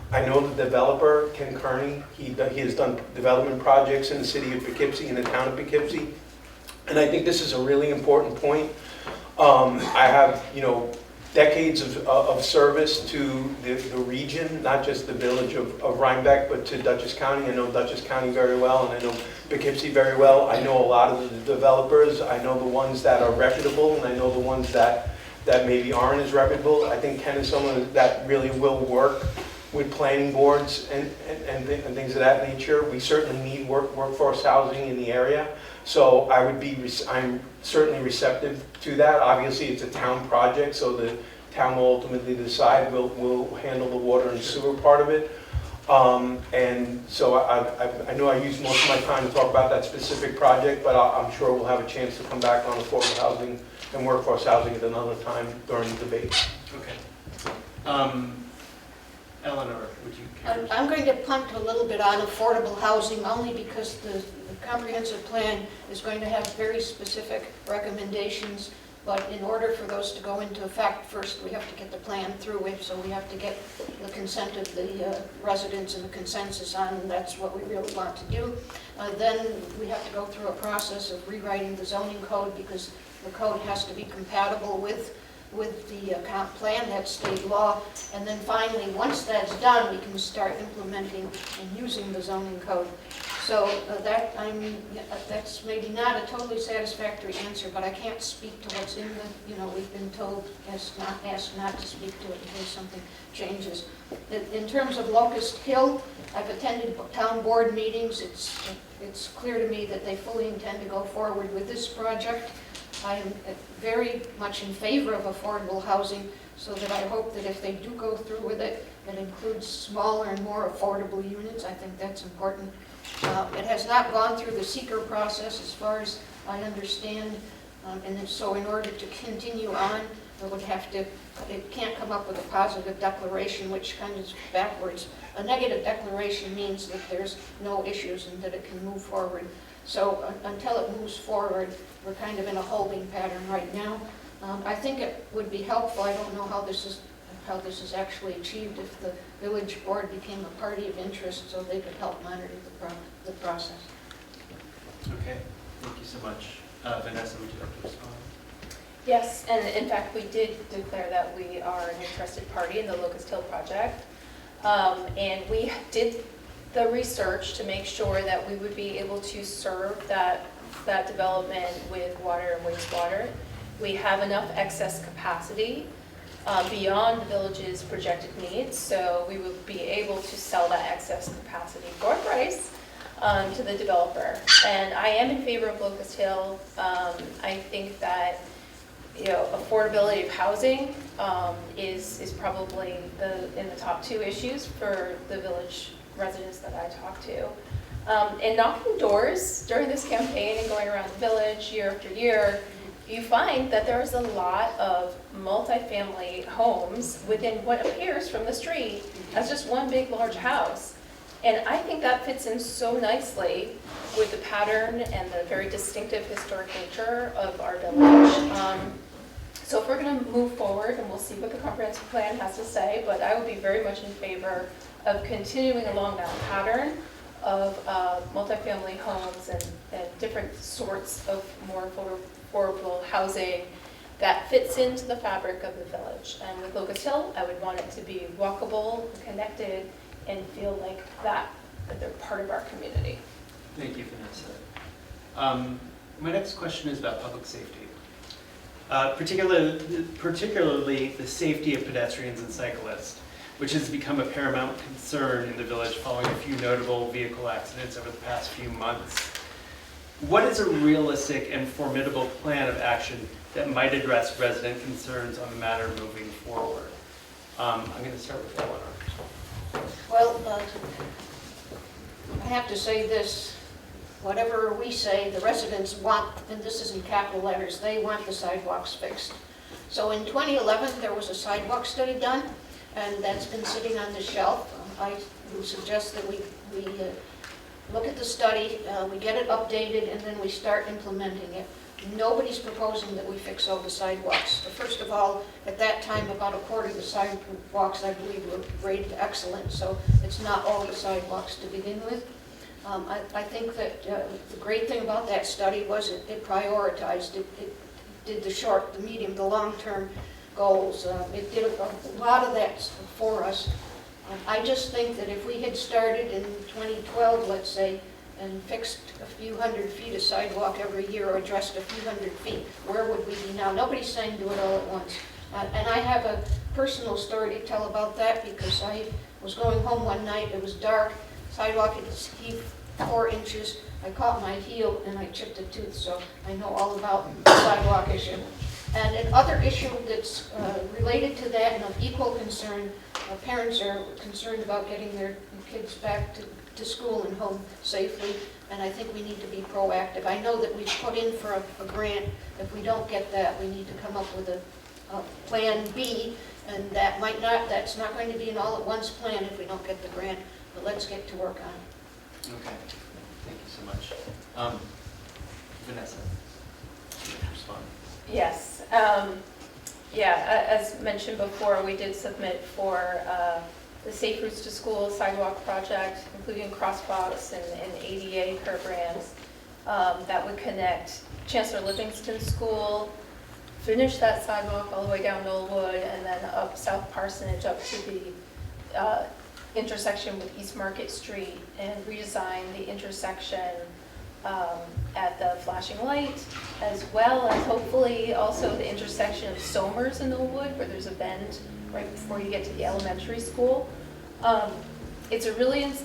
F: I know the developer, Ken Kearney. He has done development projects in the city of Poughkeepsie, in the town of Poughkeepsie, and I think this is a really important point. I have, you know, decades of service to the region, not just the village of Rhinebeck, but to Dutchess County. I know Dutchess County very well, and I know Poughkeepsie very well. I know a lot of the developers. I know the ones that are reputable, and I know the ones that maybe aren't as reputable. I think Ken is someone that really will work with planning boards and things of that nature. We certainly need workforce housing in the area. So I'm certainly receptive to that. Obviously, it's a town project, so the town will ultimately decide. We'll handle the water and sewer part of it. And so I know I used most of my time to talk about that specific project, but I'm sure we'll have a chance to come back on affordable housing and workforce housing at another time during the debate.
A: Okay. Eleanor, would you care?
G: I'm going to punt a little bit on affordable housing only because the comprehensive plan is going to have very specific recommendations. But in order for those to go into effect, first we have to get the plan through it, so we have to get the consent of the residents and the consensus on, and that's what we really want to do. Then we have to go through a process of rewriting the zoning code because the code has to be compatible with the comp plan, that's state law. And then finally, once that's done, we can start implementing and using the zoning code. So that's maybe not a totally satisfactory answer, but I can't speak to what's in the, we've been told, asked not to speak to it in case something changes. In terms of Locust Hill, I've attended town board meetings. It's clear to me that they fully intend to go forward with this project. I am very much in favor of affordable housing, so that I hope that if they do go through with it, it includes smaller and more affordable units. I think that's important. It has not gone through the seeker process as far as I understand, and so in order to continue on, it can't come up with a positive declaration, which kind of is backwards. A negative declaration means that there's no issues and that it can move forward. So until it moves forward, we're kind of in a holding pattern right now. I think it would be helpful, I don't know how this is actually achieved, if the village board became a party of interest so they could help monitor the process.
A: Okay, thank you so much. Vanessa, would you like to respond?
E: Yes, and in fact, we did declare that we are an interested party in the Locust Hill project. And we did the research to make sure that we would be able to serve that development with water and wastewater. We have enough excess capacity beyond the village's projected needs, so we would be able to sell that excess capacity for a price to the developer. And I am in favor of Locust Hill. I think that affordability of housing is probably in the top two issues for the village residents that I talk to. And knocking doors during this campaign and going around the village year after year, you find that there's a lot of multifamily homes within what appears from the street as just one big large house. And I think that fits in so nicely with the pattern and the very distinctive historic nature of our village. So if we're going to move forward, and we'll see what the comprehensive plan has to say, but I would be very much in favor of continuing along that pattern of multifamily homes and different sorts of more affordable housing that fits into the fabric of the village. And with Locust Hill, I would want it to be walkable, connected, and feel like that they're part of our community.
A: Thank you, Vanessa. My next question is about public safety. Particularly the safety of pedestrians and cyclists, which has become a paramount concern in the village following a few notable vehicle accidents over the past few months. What is a realistic and formidable plan of action that might address resident concerns on the matter moving forward? I'm going to start with Eleanor.
G: Well, I have to say this. Whatever we say, the residents want, and this is in capital letters, they want the sidewalks fixed. So in 2011, there was a sidewalk study done, and that's been sitting on the shelf. I would suggest that we look at the study, we get it updated, and then we start implementing it. Nobody's proposing that we fix all the sidewalks. First of all, at that time, about a quarter of the sidewalks, I believe, were rated excellent, so it's not all the sidewalks to begin with. I think that the great thing about that study was it prioritized. It did the short, the medium, the long-term goals. It did a lot of that for us. I just think that if we had started in 2012, let's say, and fixed a few hundred feet of sidewalk every year or addressed a few hundred feet, where would we be now? Nobody's saying do it all at once. And I have a personal story to tell about that because I was going home one night, it was dark, sidewalk had heaved 4 inches. I caught my heel and I chipped a tooth, so I know all about the sidewalk issue. And another issue that's related to that and of equal concern, parents are concerned about getting their kids back to school and home safely, and I think we need to be proactive. I know that we've put in for a grant. If we don't get that, we need to come up with a plan B, and that's not going to be an all-at-once plan if we don't get the grant, but let's get to work on it.
A: Okay, thank you so much. Vanessa, you can respond.
E: Yes. Yeah, as mentioned before, we did submit for the Safe Routes to School sidewalk project, including crosswalks and ADA curb ramps that would connect Chancellor Livingston School, finish that sidewalk all the way down Knollwood, and then up South Parsonage up to the intersection with East Market Street, and redesign the intersection at the flashing light, as well as hopefully also the intersection of Somers and Knollwood, where there's a bend right before you get to the elementary school. It's a really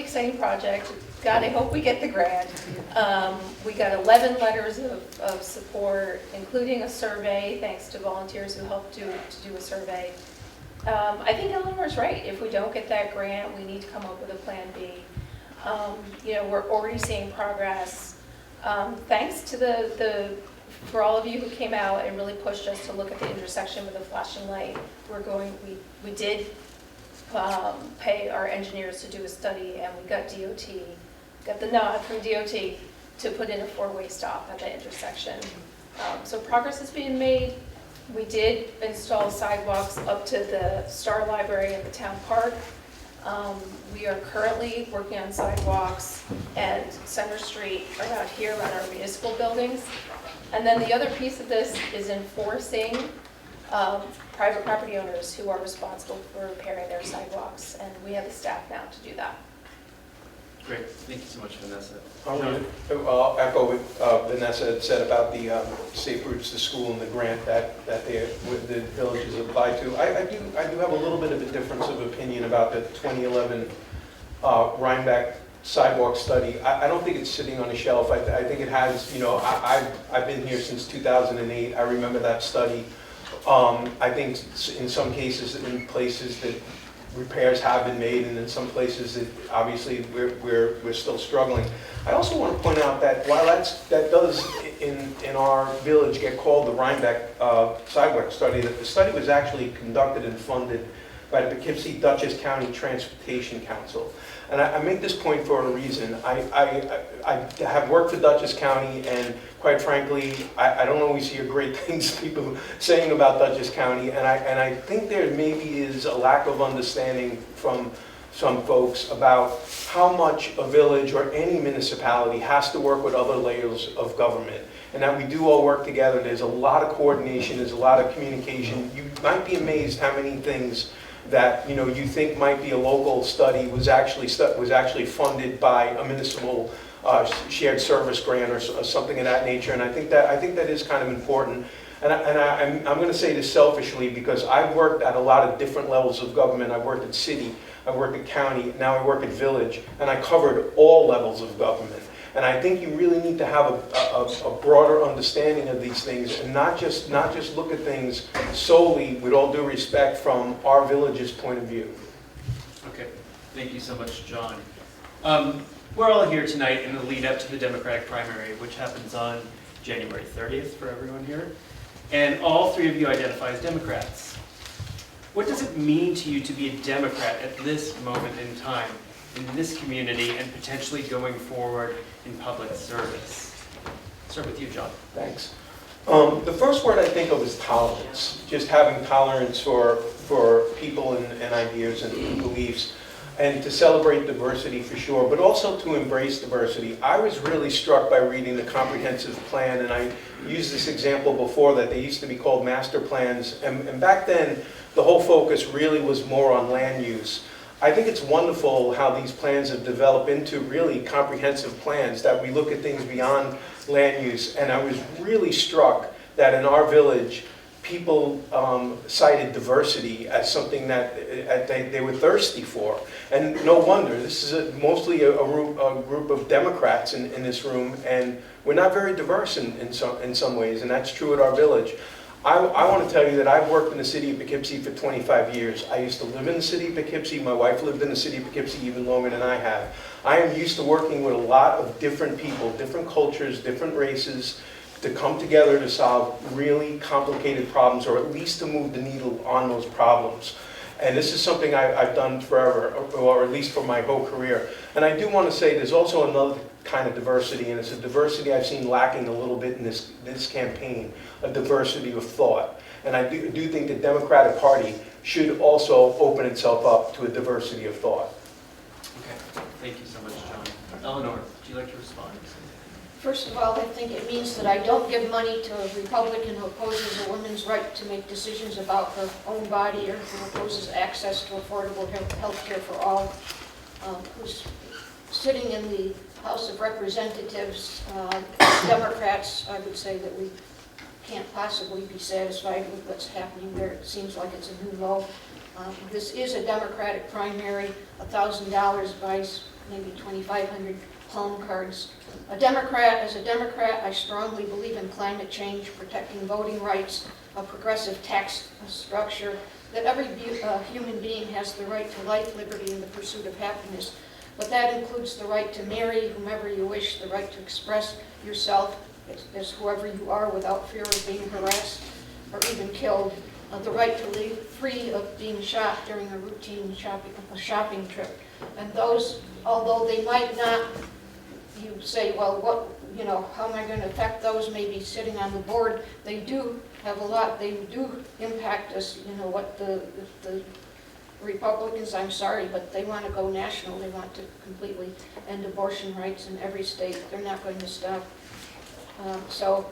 E: exciting project. God, I hope we get the grant. We got 11 letters of support, including a survey, thanks to volunteers who helped to do a survey. I think Eleanor's right. If we don't get that grant, we need to come up with a plan B. We're already seeing progress. Thanks to for all of you who came out and really pushed us to look at the intersection with the flashing light. We did pay our engineers to do a study, and we got the nod from DOT to put in a 4-way stop at that intersection. So progress is being made. We did install sidewalks up to the Star Library at the town park. We are currently working on sidewalks and Center Street around here around our municipal buildings. And then the other piece of this is enforcing private property owners who are responsible for repairing their sidewalks. And we have the staff now to do that.
A: Great, thank you so much, Vanessa.
F: I'll echo what Vanessa had said about the Safe Routes to School and the grant that the villages applied to. I do have a little bit of a difference of opinion about the 2011 Rhinebeck sidewalk study. I don't think it's sitting on a shelf. I think it has, I've been here since 2008. I remember that study. I think in some cases, in places that repairs have been made, and in some places that obviously we're still struggling. I also want to point out that while that does in our village get called the Rhinebeck sidewalk study, that the study was actually conducted and funded by the Poughkeepsie Dutchess County Transportation Council. And I make this point for a reason. I have worked for Dutchess County, and quite frankly, I don't always hear great things people saying about Dutchess County, and I think there maybe is a lack of understanding from some folks about how much a village or any municipality has to work with other layers of government, and that we do all work together. There's a lot of coordination, there's a lot of communication. You might be amazed how many things that you think might be a local study was actually funded by a municipal shared service grant or something of that nature. And I think that is kind of important. And I'm going to say this selfishly because I've worked at a lot of different levels of government. I've worked at city, I've worked at county, now I work at village, and I covered all levels of government. And I think you really need to have a broader understanding of these things, and not just look at things solely, with all due respect, from our village's point of view.
A: Okay, thank you so much, John. We're all here tonight in the lead up to the Democratic primary, which happens on January 30th for everyone here. And all three of you identify as Democrats. What does it mean to you to be a Democrat at this moment in time, in this community, and potentially going forward in public service? Start with you, John.
F: Thanks. The first word I think of is tolerance. Just having tolerance for people and ideas and beliefs, and to celebrate diversity for sure, but also to embrace diversity. I was really struck by reading the comprehensive plan, and I used this example before that they used to be called master plans, and back then the whole focus really was more on land use. I think it's wonderful how these plans have developed into really comprehensive plans, that we look at things beyond land use. And I was really struck that in our village, people cited diversity as something that they were thirsty for. And no wonder, this is mostly a group of Democrats in this room, and we're not very diverse in some ways, and that's true at our village. I want to tell you that I've worked in the city of Poughkeepsie for 25 years. I used to live in the city of Poughkeepsie. My wife lived in the city of Poughkeepsie even longer than I have. I am used to working with a lot of different people, different cultures, different races, to come together to solve really complicated problems, or at least to move the needle on those problems. And this is something I've done forever, or at least for my whole career. And I do want to say there's also another kind of diversity, and it's a diversity I've seen lacking a little bit in this campaign, a diversity of thought. And I do think the Democratic Party should also open itself up to a diversity of thought.
A: Okay, thank you so much, John. Eleanor, would you like to respond?
G: First of all, I think it means that I don't give money to a Republican who opposes a woman's right to make decisions about her own body, or who opposes access to affordable health care for all, who's sitting in the House of Representatives. Democrats, I would say that we can't possibly be satisfied with what's happening there. It seems like it's a new low. This is a Democratic primary. $1,000 buys maybe 2,500 home cards. As a Democrat, I strongly believe in climate change, protecting voting rights, a progressive tax structure, that every human being has the right to life, liberty, and the pursuit of happiness. But that includes the right to marry whomever you wish, the right to express yourself as whoever you are without fear of being harassed or even killed, the right to live free of being shot during a routine shopping trip. And those, although they might not, you say, well, how am I going to affect those maybe sitting on the board? They do have a lot, they do impact us. What the Republicans, I'm sorry, but they want to go national. They want to completely end abortion rights in every state. They're not going to stop. So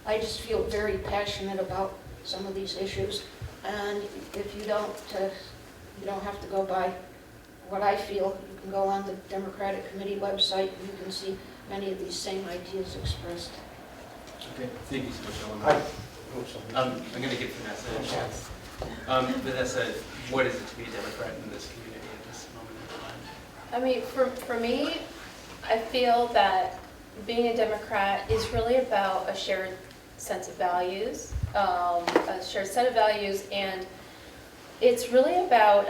G: I just feel very passionate about some of these issues. And if you don't have to go by what I feel. You can go on the Democratic Committee website and you can see many of these same ideas expressed.
A: Okay, thank you so much, Eleanor. I'm going to give Vanessa a chance. Vanessa, what is it to be a Democrat in this community at this moment in time?
E: I mean, for me, I feel that being a Democrat is really about a shared sense of values, a shared set of values, and it's really about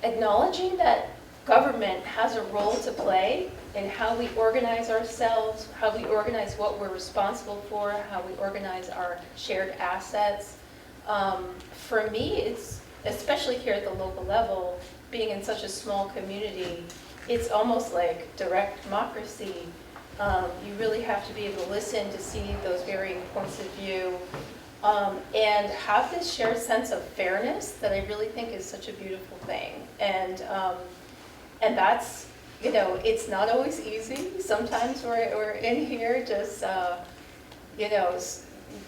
E: acknowledging that government has a role to play in how we organize ourselves, how we organize what we're responsible for, how we organize our shared assets. For me, it's, especially here at the local level, being in such a small community, it's almost like direct democracy. You really have to be able to listen to see those varying points of view, and have this shared sense of fairness that I really think is such a beautiful thing. And that's, it's not always easy. Sometimes we're in here just,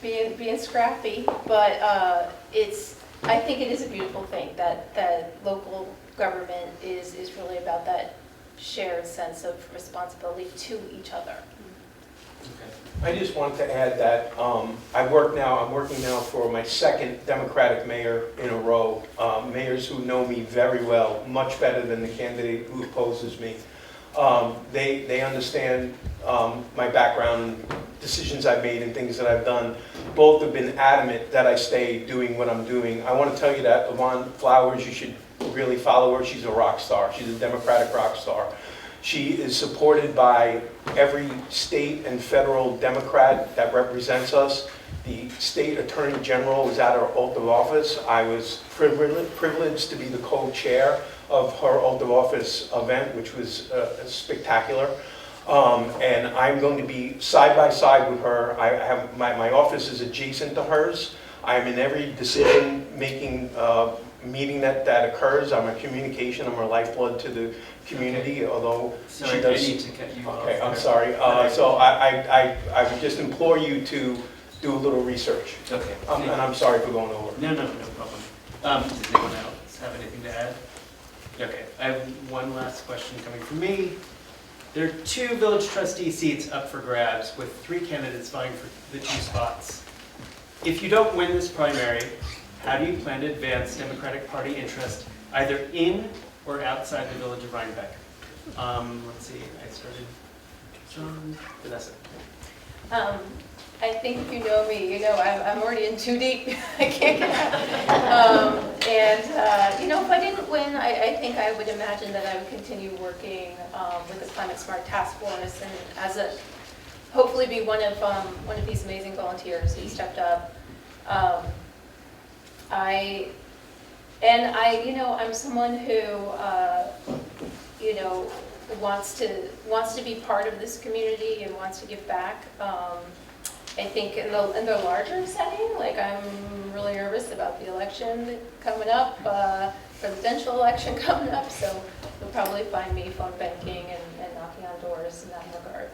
E: being scrappy, but I think it is a beautiful thing that local government is really about that shared sense of responsibility to each other.
A: Okay.
F: I just wanted to add that I'm working now for my second Democratic mayor in a row. Mayors who know me very well, much better than the candidate who opposes me. They understand my background, decisions I've made, and things that I've done. Both have been adamant that I stay doing what I'm doing. I want to tell you that Yvonne Flowers, you should really follow her. She's a rock star. She's a Democratic rock star. She is supported by every state and federal Democrat that represents us. The state attorney general was at her oath of office. I was privileged to be the co-chair of her oath of office event, which was spectacular. And I'm going to be side by side with her. I have my office is adjacent to hers. I'm in every decision-making meeting that occurs. I'm a communication. I'm her lifeblood to the community, although
A: Sorry,
F: she does.
A: I need to cut you off.
F: Okay, I'm sorry. So I would just implore you to do a little research.
A: Okay.
F: And I'm sorry for going over.
A: No problem. Does anyone else have anything to add? Okay, I have one last question coming from me. There are 2 village trustee seats up for grabs with 3 candidates vying for the 2 spots. If you don't win this primary, how do you plan to advance Democratic Party interest either in or outside the village of Rhinebeck? Let's see, I started, John, Vanessa.
E: I think if you know me, you know I'm already in too deep. I can't get out. You know, if I didn't win, I think I would imagine that I would continue working with the Climate Smart Task Force and as a hopefully be one of these amazing volunteers who stepped up. You know, I'm someone who you know wants to be part of this community and wants to give back. I think in the larger setting, like I'm really nervous about the election coming up, presidential election coming up, so you'll probably find me phone banking and knocking on doors in that regard.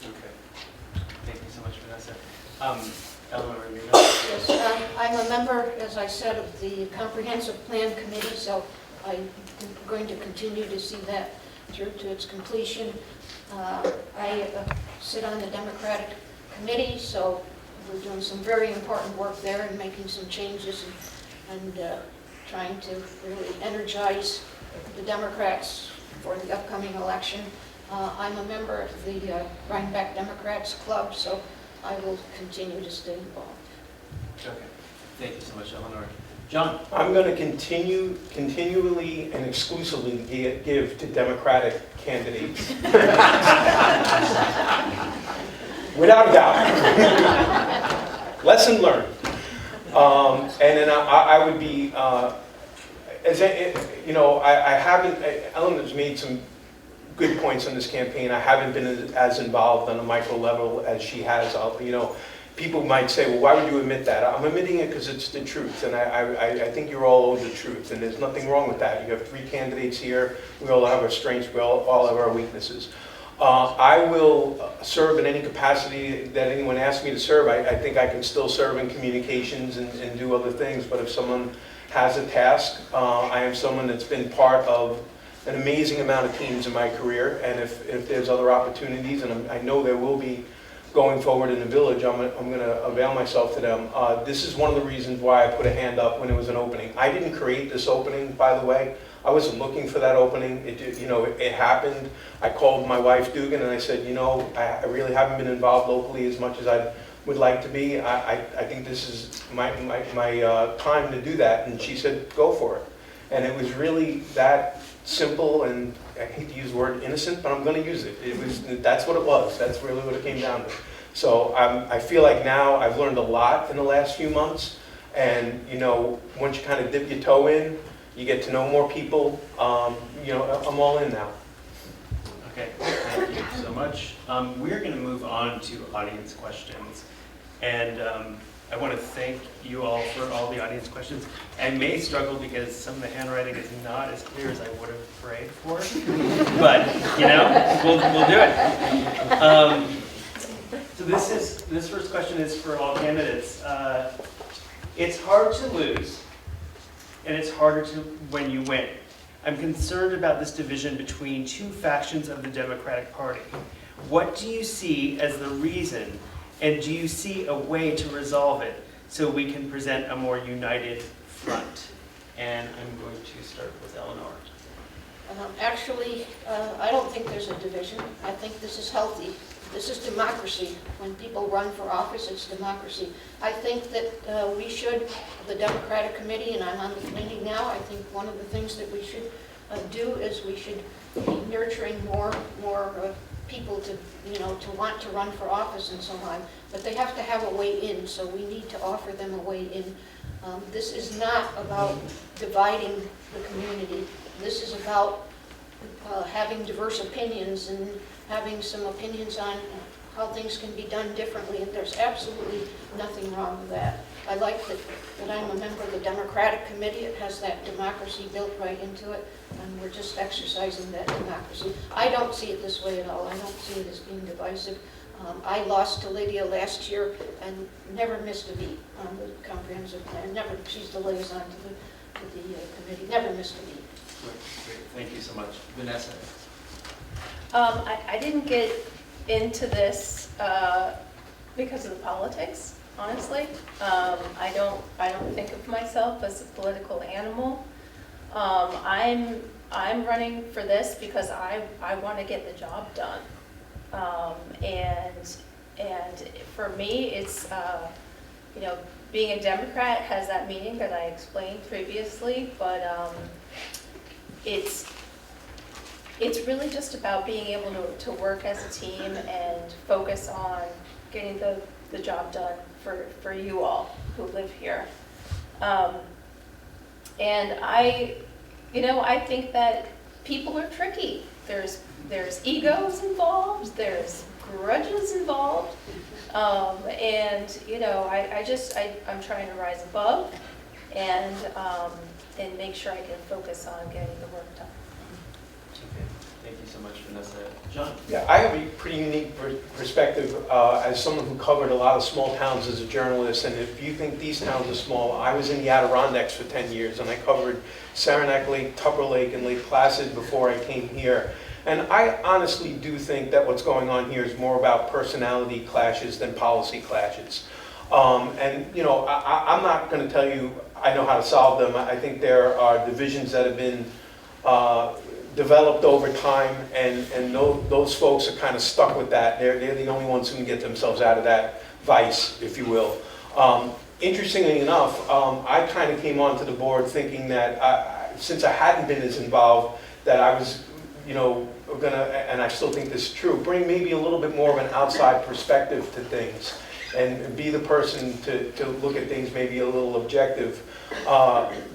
A: Okay. Thank you so much, Vanessa. Eleanor, you know?
G: Yes, I'm a member, as I said, of the Comprehensive Plan Committee, so I'm going to continue to see that through to its completion. I sit on the Democratic Committee, so we're doing some very important work there and making some changes and trying to really energize the Democrats for the upcoming election. I'm a member of the Rhinebeck Democrats Club, so I will continue to stay involved.
A: Okay. Thank you so much, Eleanor. John?
F: I'm going to continually and exclusively give to Democratic candidates. Without a doubt. Lesson learned. And then I would be, you know, I haven't, Eleanor's made some good points on this campaign. I haven't been as involved on a micro level as she has. You know, people might say, well, why would you admit that? I'm admitting it because it's the truth, and I think you're all over the truth, and there's nothing wrong with that. You have 3 candidates here. We all have our strengths. We all have our weaknesses. I will serve in any capacity that anyone asks me to serve. I think I can still serve in communications and do other things, but if someone has a task, I am someone that's been part of an amazing amount of teams in my career, and if there's other opportunities, and I know there will be going forward in the village, I'm going to avail myself to them. This is one of the reasons why I put a hand up when it was an opening. I didn't create this opening, by the way. I wasn't looking for that opening. It happened. I called my wife Dugan and I said, you know, I really haven't been involved locally as much as I would like to be. I think this is my time to do that. And she said, go for it. And it was really that simple, and I hate to use the word innocent, but I'm going to use it. That's what it was. That's really what it came down to. So I feel like now I've learned a lot in the last few months. And, you know, once you kind of dip your toe in, you get to know more people. You know, I'm all in now.
A: Okay, thank you so much. We're going to move on to audience questions. And I want to thank you all for all the audience questions. I may struggle because some of the handwriting is not as clear as I would have prayed for. But, you know, we'll do it. So this first question is for all candidates. It's hard to lose, and it's harder to when you win. I'm concerned about this division between 2 factions of the Democratic Party. What do you see as the reason, and do you see a way to resolve it so we can present a more united front? And I'm going to start with Eleanor.
G: Actually, I don't think there's a division. I think this is healthy. This is democracy. When people run for office, it's democracy. I think that we should, the Democratic Committee, and I'm on the committee now, I think one of the things that we should do is we should be nurturing more people to, you know, to want to run for office and so on. But they have to have a way in, so we need to offer them a way in. This is not about dividing the community. This is about having diverse opinions and having some opinions on how things can be done differently, and there's absolutely nothing wrong with that. I like that I'm a member of the Democratic Committee. It has that democracy built right into it, and we're just exercising that democracy. I don't see it this way at all. I don't see it as being divisive. I lost to Lydia last year and never missed a beat on the comprehensive plan. Never. She's the liaison to the committee. Never missed a beat.
A: Great. Thank you so much. Vanessa.
E: I didn't get into this because of the politics. honestly. I don't think of myself as a political animal. I'm running for this because I want to get the job done. And for me, it's, you know, being a Democrat has that meaning that I explained previously, but it's really just about being able to work as a team and focus on getting the job done for you all who live here. And I think that people are tricky. There's egos involved, there's grudges involved, and you know, I'm trying to rise above and make sure I can focus on getting the work done.
D: Okay, thank you so much, Vanessa. John?
F: Yeah, I have a pretty unique perspective as someone who covered a lot of small towns as a journalist, and if you think these towns are small, I was in the Adirondacks for 10 years, and I covered Saranac Lake, Tupper Lake, and Lake Placid before I came here. And I honestly do think that what's going on here is more about personality clashes than policy clashes. And you know, I'm not going to tell you I know how to solve them. I think there are divisions that have been developed over time, and those folks are kind of stuck with that. They're the only ones who can get themselves out of that vice, if you will. Interestingly enough, I kind of came onto the board thinking that since I hadn't been as involved, that I was, you know, gonna, and I still think this is true, bring maybe a little bit more of an outside perspective to things and be the person to look at things maybe a little objective.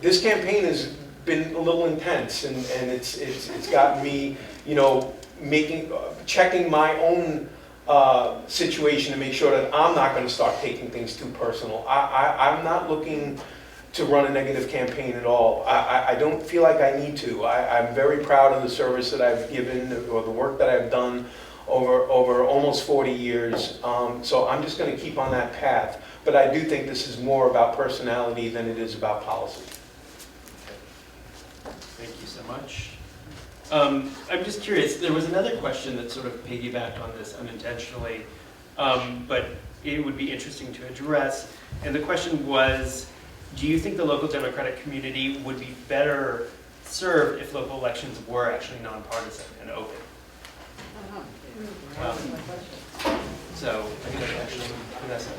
F: This campaign has been a little intense, and it's gotten me, you know, checking my own situation to make sure that I'm not going to start taking things too personal. I'm not looking to run a negative campaign at all. I don't feel like I need to. I'm very proud of the service that I've given, or the work that I've done over almost 40 years. So I'm just going to keep on that path. But I do think this is more about personality than it is about policy.
A: Thank you so much. I'm just curious, there was another question that sort of piggybacked on this unintentionally, but it would be interesting to address. And the question was, do you think the local Democratic community would be better served if local elections were actually nonpartisan and open? So, I think that's actually Vanessa.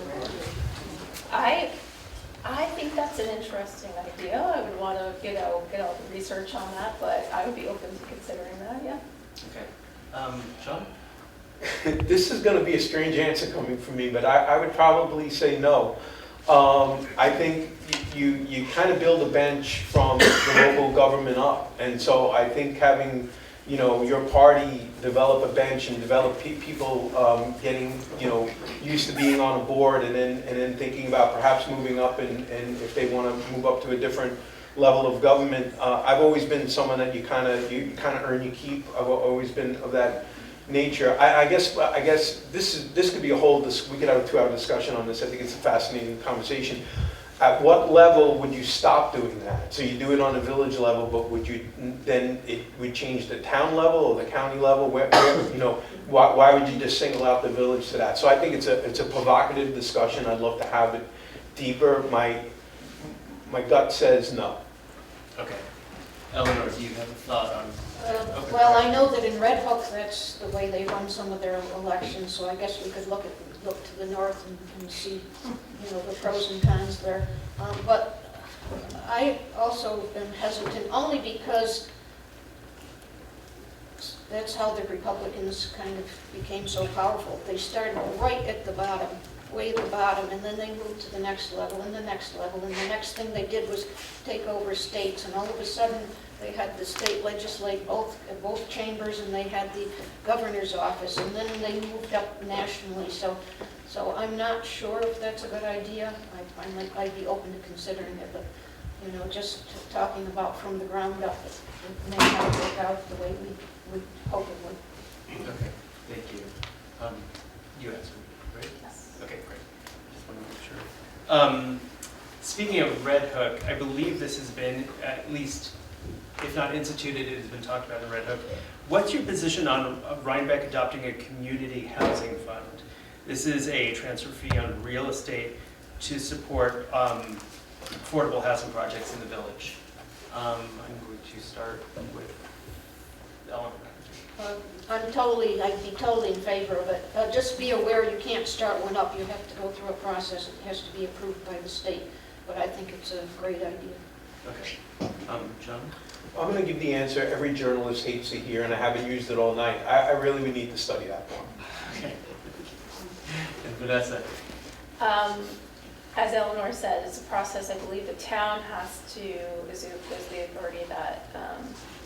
E: I think that's an interesting idea. I would want to, you know, get all the research on that, but I would be open to considering that, yeah.
A: Okay. Sean?
F: This is going to be a strange answer coming from me, but I would probably say no. I think you kind of build a bench from the local government up, and so I think having, you know, your party develop a bench and develop people getting, you know, used to being on a board, and then thinking about perhaps moving up, and if they want to move up to a different level of government. I've always been someone that you kind of earn your keep. I've always been of that nature. I guess this could be a whole, we could have a 2-hour discussion on this. I think it's a fascinating conversation. At what level would you stop doing that? So you do it on a village level, but would you then it would change the town level or the county level? Where you know, why would you just single out the village to that? So I think it's a provocative discussion. I'd love to have it deeper. My gut says no.
A: Okay. Eleanor, do you have a thought on?
G: Well, I know that in Red Hook, that's the way they run some of their elections, so I guess we could look to the north and see, you know, the pros and cons there. But I also am hesitant, only because that's how the Republicans kind of became so powerful. They started right at the bottom, way at the bottom, and then they moved to the next level and the next level, and the next thing they did was take over states, and all of a sudden they had the state legislature, both chambers, and they had the governor's office, and then they moved up nationally. So I'm not sure if that's a good idea. I'd be open to considering it, but you know, just talking about from the ground up, it may not work out the way we hope it would.
A: Okay, thank you. You answered, right?
E: Yes.
A: Okay, great. Just want to make sure. Speaking of Red Hook, I believe this has been, at least, if not instituted, it has been talked about in Red Hook. What's your position on Rhinebeck adopting a community housing fund? This is a transfer fee on real estate to support affordable housing projects in the village. I'm going to start with Ellen.
G: I'd be totally in favor of it. Just be aware you can't start one up. You have to go through a process. It has to be approved by the state. But I think it's a great idea.
A: Okay. John?
F: I'm going to give the answer every journalist hates to hear, and I haven't used it all night. I really would need to study that more.
A: Okay. And Vanessa?
E: As Eleanor said, it's a process I believe the town has to, is the authority that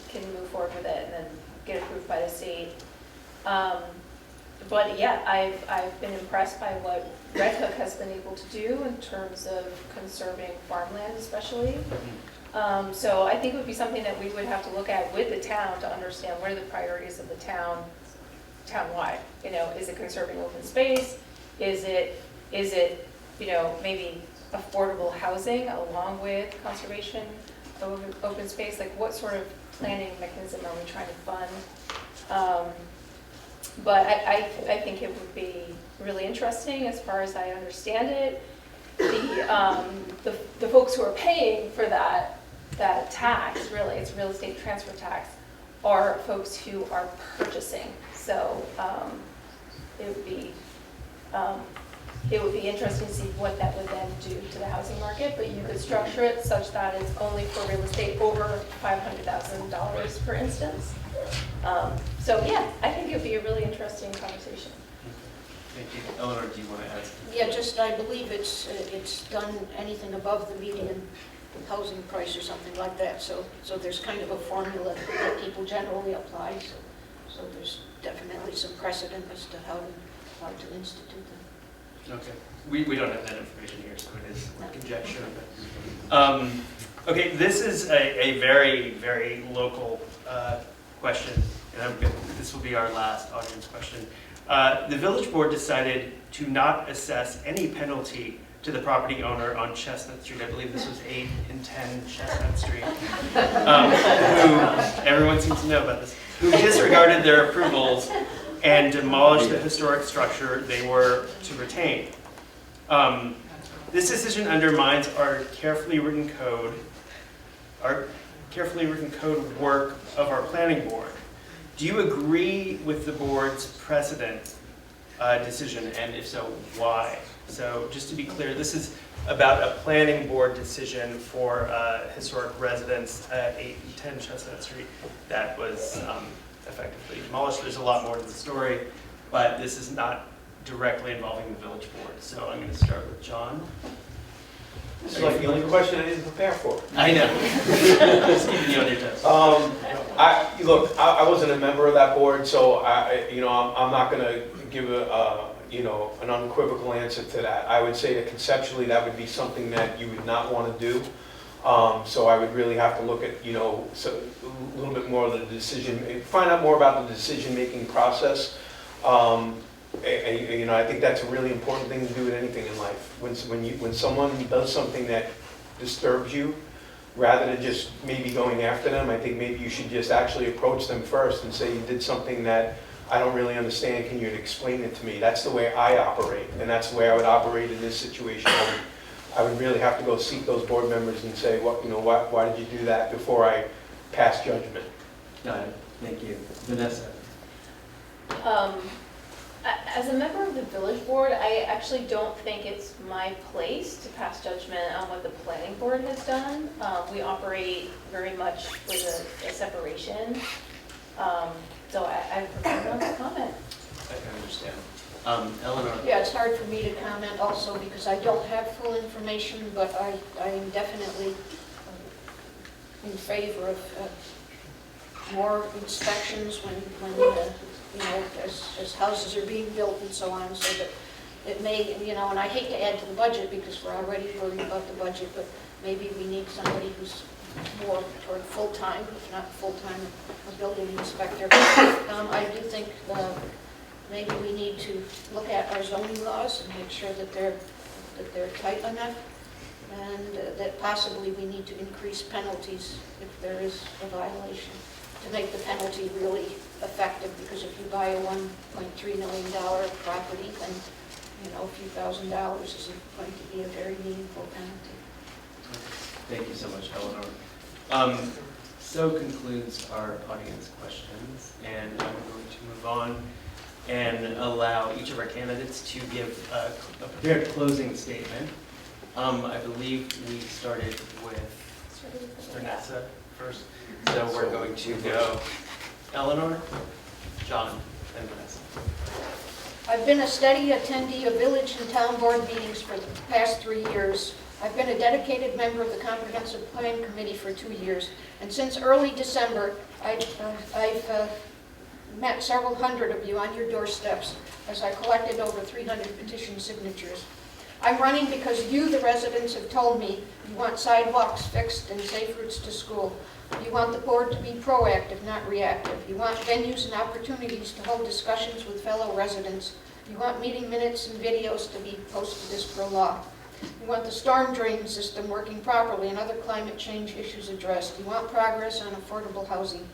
E: can move forward with it and then get approved by the state. But yeah, I've been impressed by what Red Hook has been able to do in terms of conserving farmland especially. So I think it would be something that we would have to look at with the town to understand what are the priorities of the town, town-wide. You know, is it conserving open space? Is it maybe affordable housing along with conservation of open space? Like what sort of planning mechanism are we trying to fund? But I think it would be really interesting as far as I understand it. The folks who are paying for that tax, really, it's real estate transfer tax, are folks who are purchasing. So it would be interesting to see what that would then do to the housing market, but you could structure it such that it's only for real estate over $500,000, for instance. So yeah, I think it would be a really interesting conversation.
A: Thank you. Eleanor, do you want to add something?
G: Yeah, just I believe it's done anything above the median housing price or something like that. So there's kind of a formula that people generally apply. So there's definitely some precedent as to how to institute them.
A: Okay. We don't have that information here, so it is conjecture. But, okay, this is a very, very local question, and this will be our last audience question. The village board decided to not assess any penalty to the property owner on Chestnut Street. I believe this was 8 and 10 Chestnut Street, who, everyone seems to know about this, who disregarded their approvals and demolished the historic structure they were to retain. This decision undermines our carefully written code work of our planning board. Do you agree with the board's precedent decision, and if so, why? So just to be clear, this is about a planning board decision for historic residence at 8 and 10 Chestnut Street that was effectively demolished. There's a lot more to the story, but this is not directly involving the village board. So I'm going to start with John.
F: This is like the only question I didn't prepare for.
A: I know. Just keeping you on your toes.
F: I wasn't a member of that board, so I'm not going to give an unequivocal answer to that. I would say that conceptually that would be something that you would not want to do. So I would really have to look at, a little bit more of the decision, find out more about the decision-making process. I think that's a really important thing to do with anything in life. When someone does something that disturbs you, rather than just maybe going after them, I think maybe you should just actually approach them first and say, you did something that I don't really understand, can you explain it to me? That's the way I operate, and that's the way I would operate in this situation. I would really have to go seek those board members and say, why did you do that, before I pass judgment.
D: Got it. Thank you. Vanessa?
E: As a member of the village board, I actually don't think it's my place to pass judgment on what the planning board has done. We operate very much with a separation. So I prefer not to comment.
A: I can understand. Eleanor?
G: Yeah, it's hard for me to comment also because I don't have full information, but I am definitely in favor of more inspections when as houses are being built and so on, so that it may, and I hate to add to the budget because we're already worried about the budget, but maybe we need somebody who's more toward full-time, if not full-time, a building inspector. I do think maybe we need to look at our zoning laws and make sure that they're tight enough, and that possibly we need to increase penalties if there is a violation, to make the penalty really effective, because if you buy a $1.3 million property, then, a few $1,000s isn't going to be a very meaningful penalty.
A: Thank you so much, Eleanor. So concludes our audience questions, and I'm going to move on and allow each of our candidates to give a prepared closing statement. I believe we started with Vanessa first, so we're going to go Eleanor, John, and Vanessa.
G: I've been a steady attendee of village and town board meetings for the past 3 years. I've been a dedicated member of the Comprehensive Plan Committee for 2 years, and since early December, I've met several hundred of you on your doorsteps as I collected over 300 petition signatures. I'm running because you, the residents, have told me you want sidewalks fixed and safe routes to school. You want the board to be proactive, not reactive. You want venues and opportunities to hold discussions with fellow residents. You want meeting minutes and videos to be posted as per law. You want the storm drain system working properly and other climate change issues addressed. You want progress on affordable housing.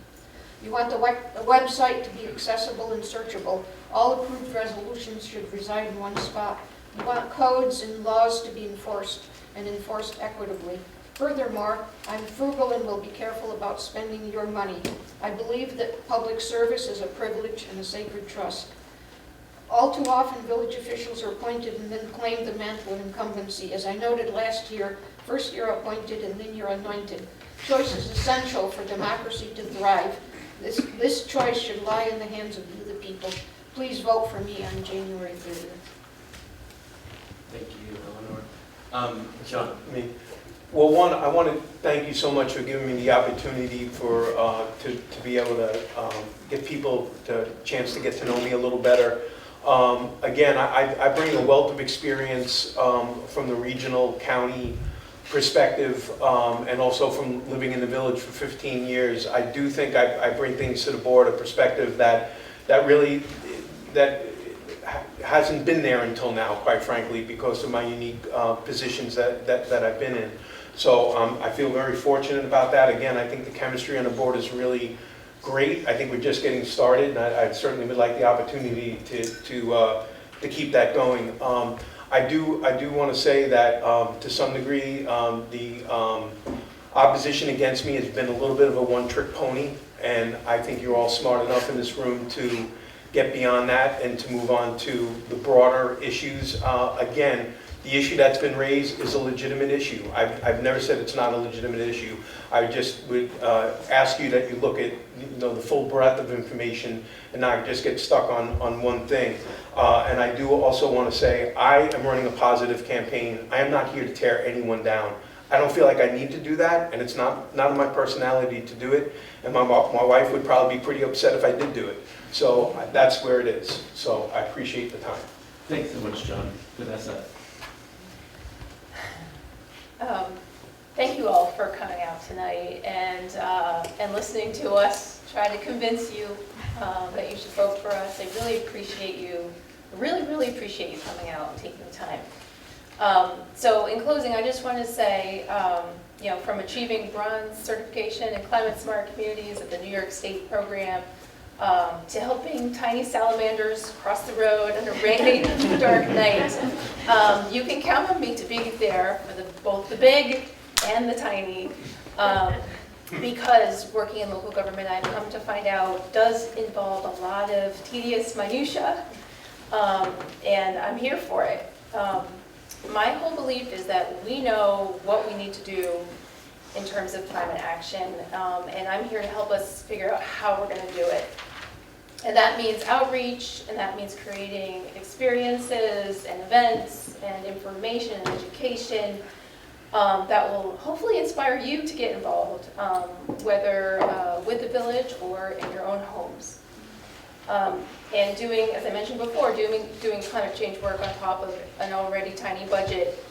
G: You want the website to be accessible and searchable. All approved resolutions should reside in one spot. You want codes and laws to be enforced and enforced equitably. Furthermore, I'm frugal and will be careful about spending your money. I believe that public service is a privilege and a sacred trust. All too often, village officials are appointed and then claim the mantle of incumbency. As I noted last year, first you're appointed and then you're anointed. Choice is essential for democracy to thrive. This choice should lie in the hands of you, the people. Please vote for me on January 30th.
A: Thank you, Eleanor. John.
F: Well, one, I want to thank you so much for giving me the opportunity to be able to get people the chance to get to know me a little better. Again, I bring a wealth of experience from the regional county perspective and also from living in the village for 15 years. I do think I bring things to the board, a perspective that hasn't been there until now, quite frankly, because of my unique positions that I've been in. So I feel very fortunate about that. Again, I think the chemistry on the board is really great. I think we're just getting started, and I certainly would like the opportunity to keep that going. I do want to say that to some degree the opposition against me has been a little bit of a one-trick pony, and I think you're all smart enough in this room to get beyond that and to move on to the broader issues. Again, the issue that's been raised is a legitimate issue. I've never said it's not a legitimate issue. I just would ask you that you look at the full breadth of information and not just get stuck on one thing. And I do also want to say I am running a positive campaign. I am not here to tear anyone down. I don't feel like I need to do that, and it's not in my personality to do it. And my wife would probably be pretty upset if I did do it. So that's where it is. So I appreciate the time.
D: Thanks so much, John. Vanessa.
E: Thank you all for coming out tonight and listening to us try to convince you that you should vote for us. I really appreciate you. Really appreciate you coming out and taking the time. So in closing, I just want to say, from achieving bronze certification in climate smart communities at the New York State program, to helping tiny salamanders cross the road on a rainy, dark night. You can count on me to be there for both the big and the tiny, because working in local government, I've come to find out, does involve a lot of tedious minutia, and I'm here for it. My whole belief is that we know what we need to do in terms of climate action, and I'm here to help us figure out how we're going to do it. And that means outreach, and that means creating experiences and events and information and education that will hopefully inspire you to get involved, whether with the village or in your own homes. And doing, as I mentioned before, doing climate change work on top of an already tiny budget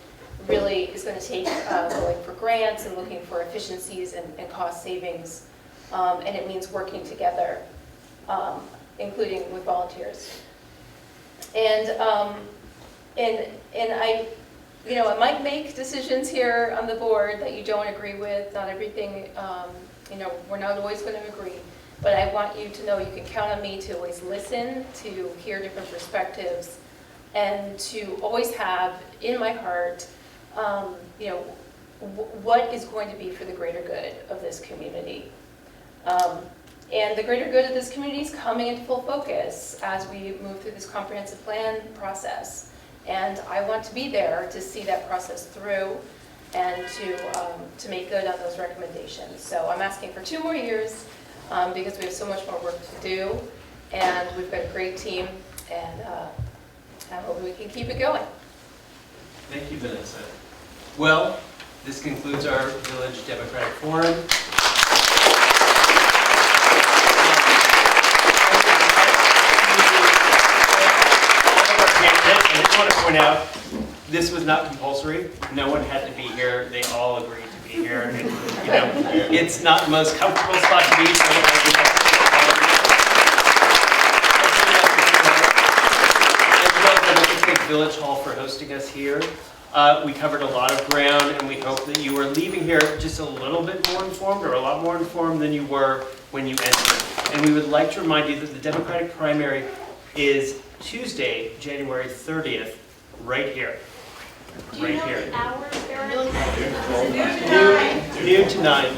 E: really is going to take going for grants and looking for efficiencies and cost savings. And it means working together, including with volunteers. And I, I might make decisions here on the board that you don't agree with. Not everything, we're not always going to agree. But I want you to know you can count on me to always listen, to hear different perspectives, and to always have in my heart, what is going to be for the greater good of this community. And the greater good of this community is coming into full focus as we move through this comprehensive plan process. And I want to be there to see that process through and to make good on those recommendations. So I'm asking for 2 more years because we have so much more work to do, and we've got a great team, and I hope we can keep it going.
A: Thank you, Vanessa. Well, this concludes our Village Democratic Forum. I just want to point out, this was not compulsory. No one had to be here. They all agreed to be here. And, it's not the most comfortable spot to be. So I'd like to thank Village Hall for hosting us here. We covered a lot of ground, and we hope that you are leaving here just a little bit more informed, or a lot more informed than you were when you entered. And we would like to remind you that the Democratic primary is Tuesday, January 30th, right here. Right here. Noon to 9.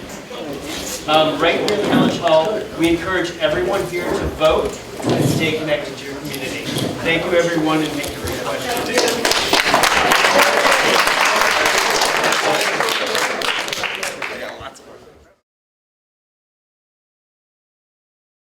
A: Right here in the Village Hall. We encourage everyone here to vote and stay connected to your community. Thank you, everyone, and thank you for your questions.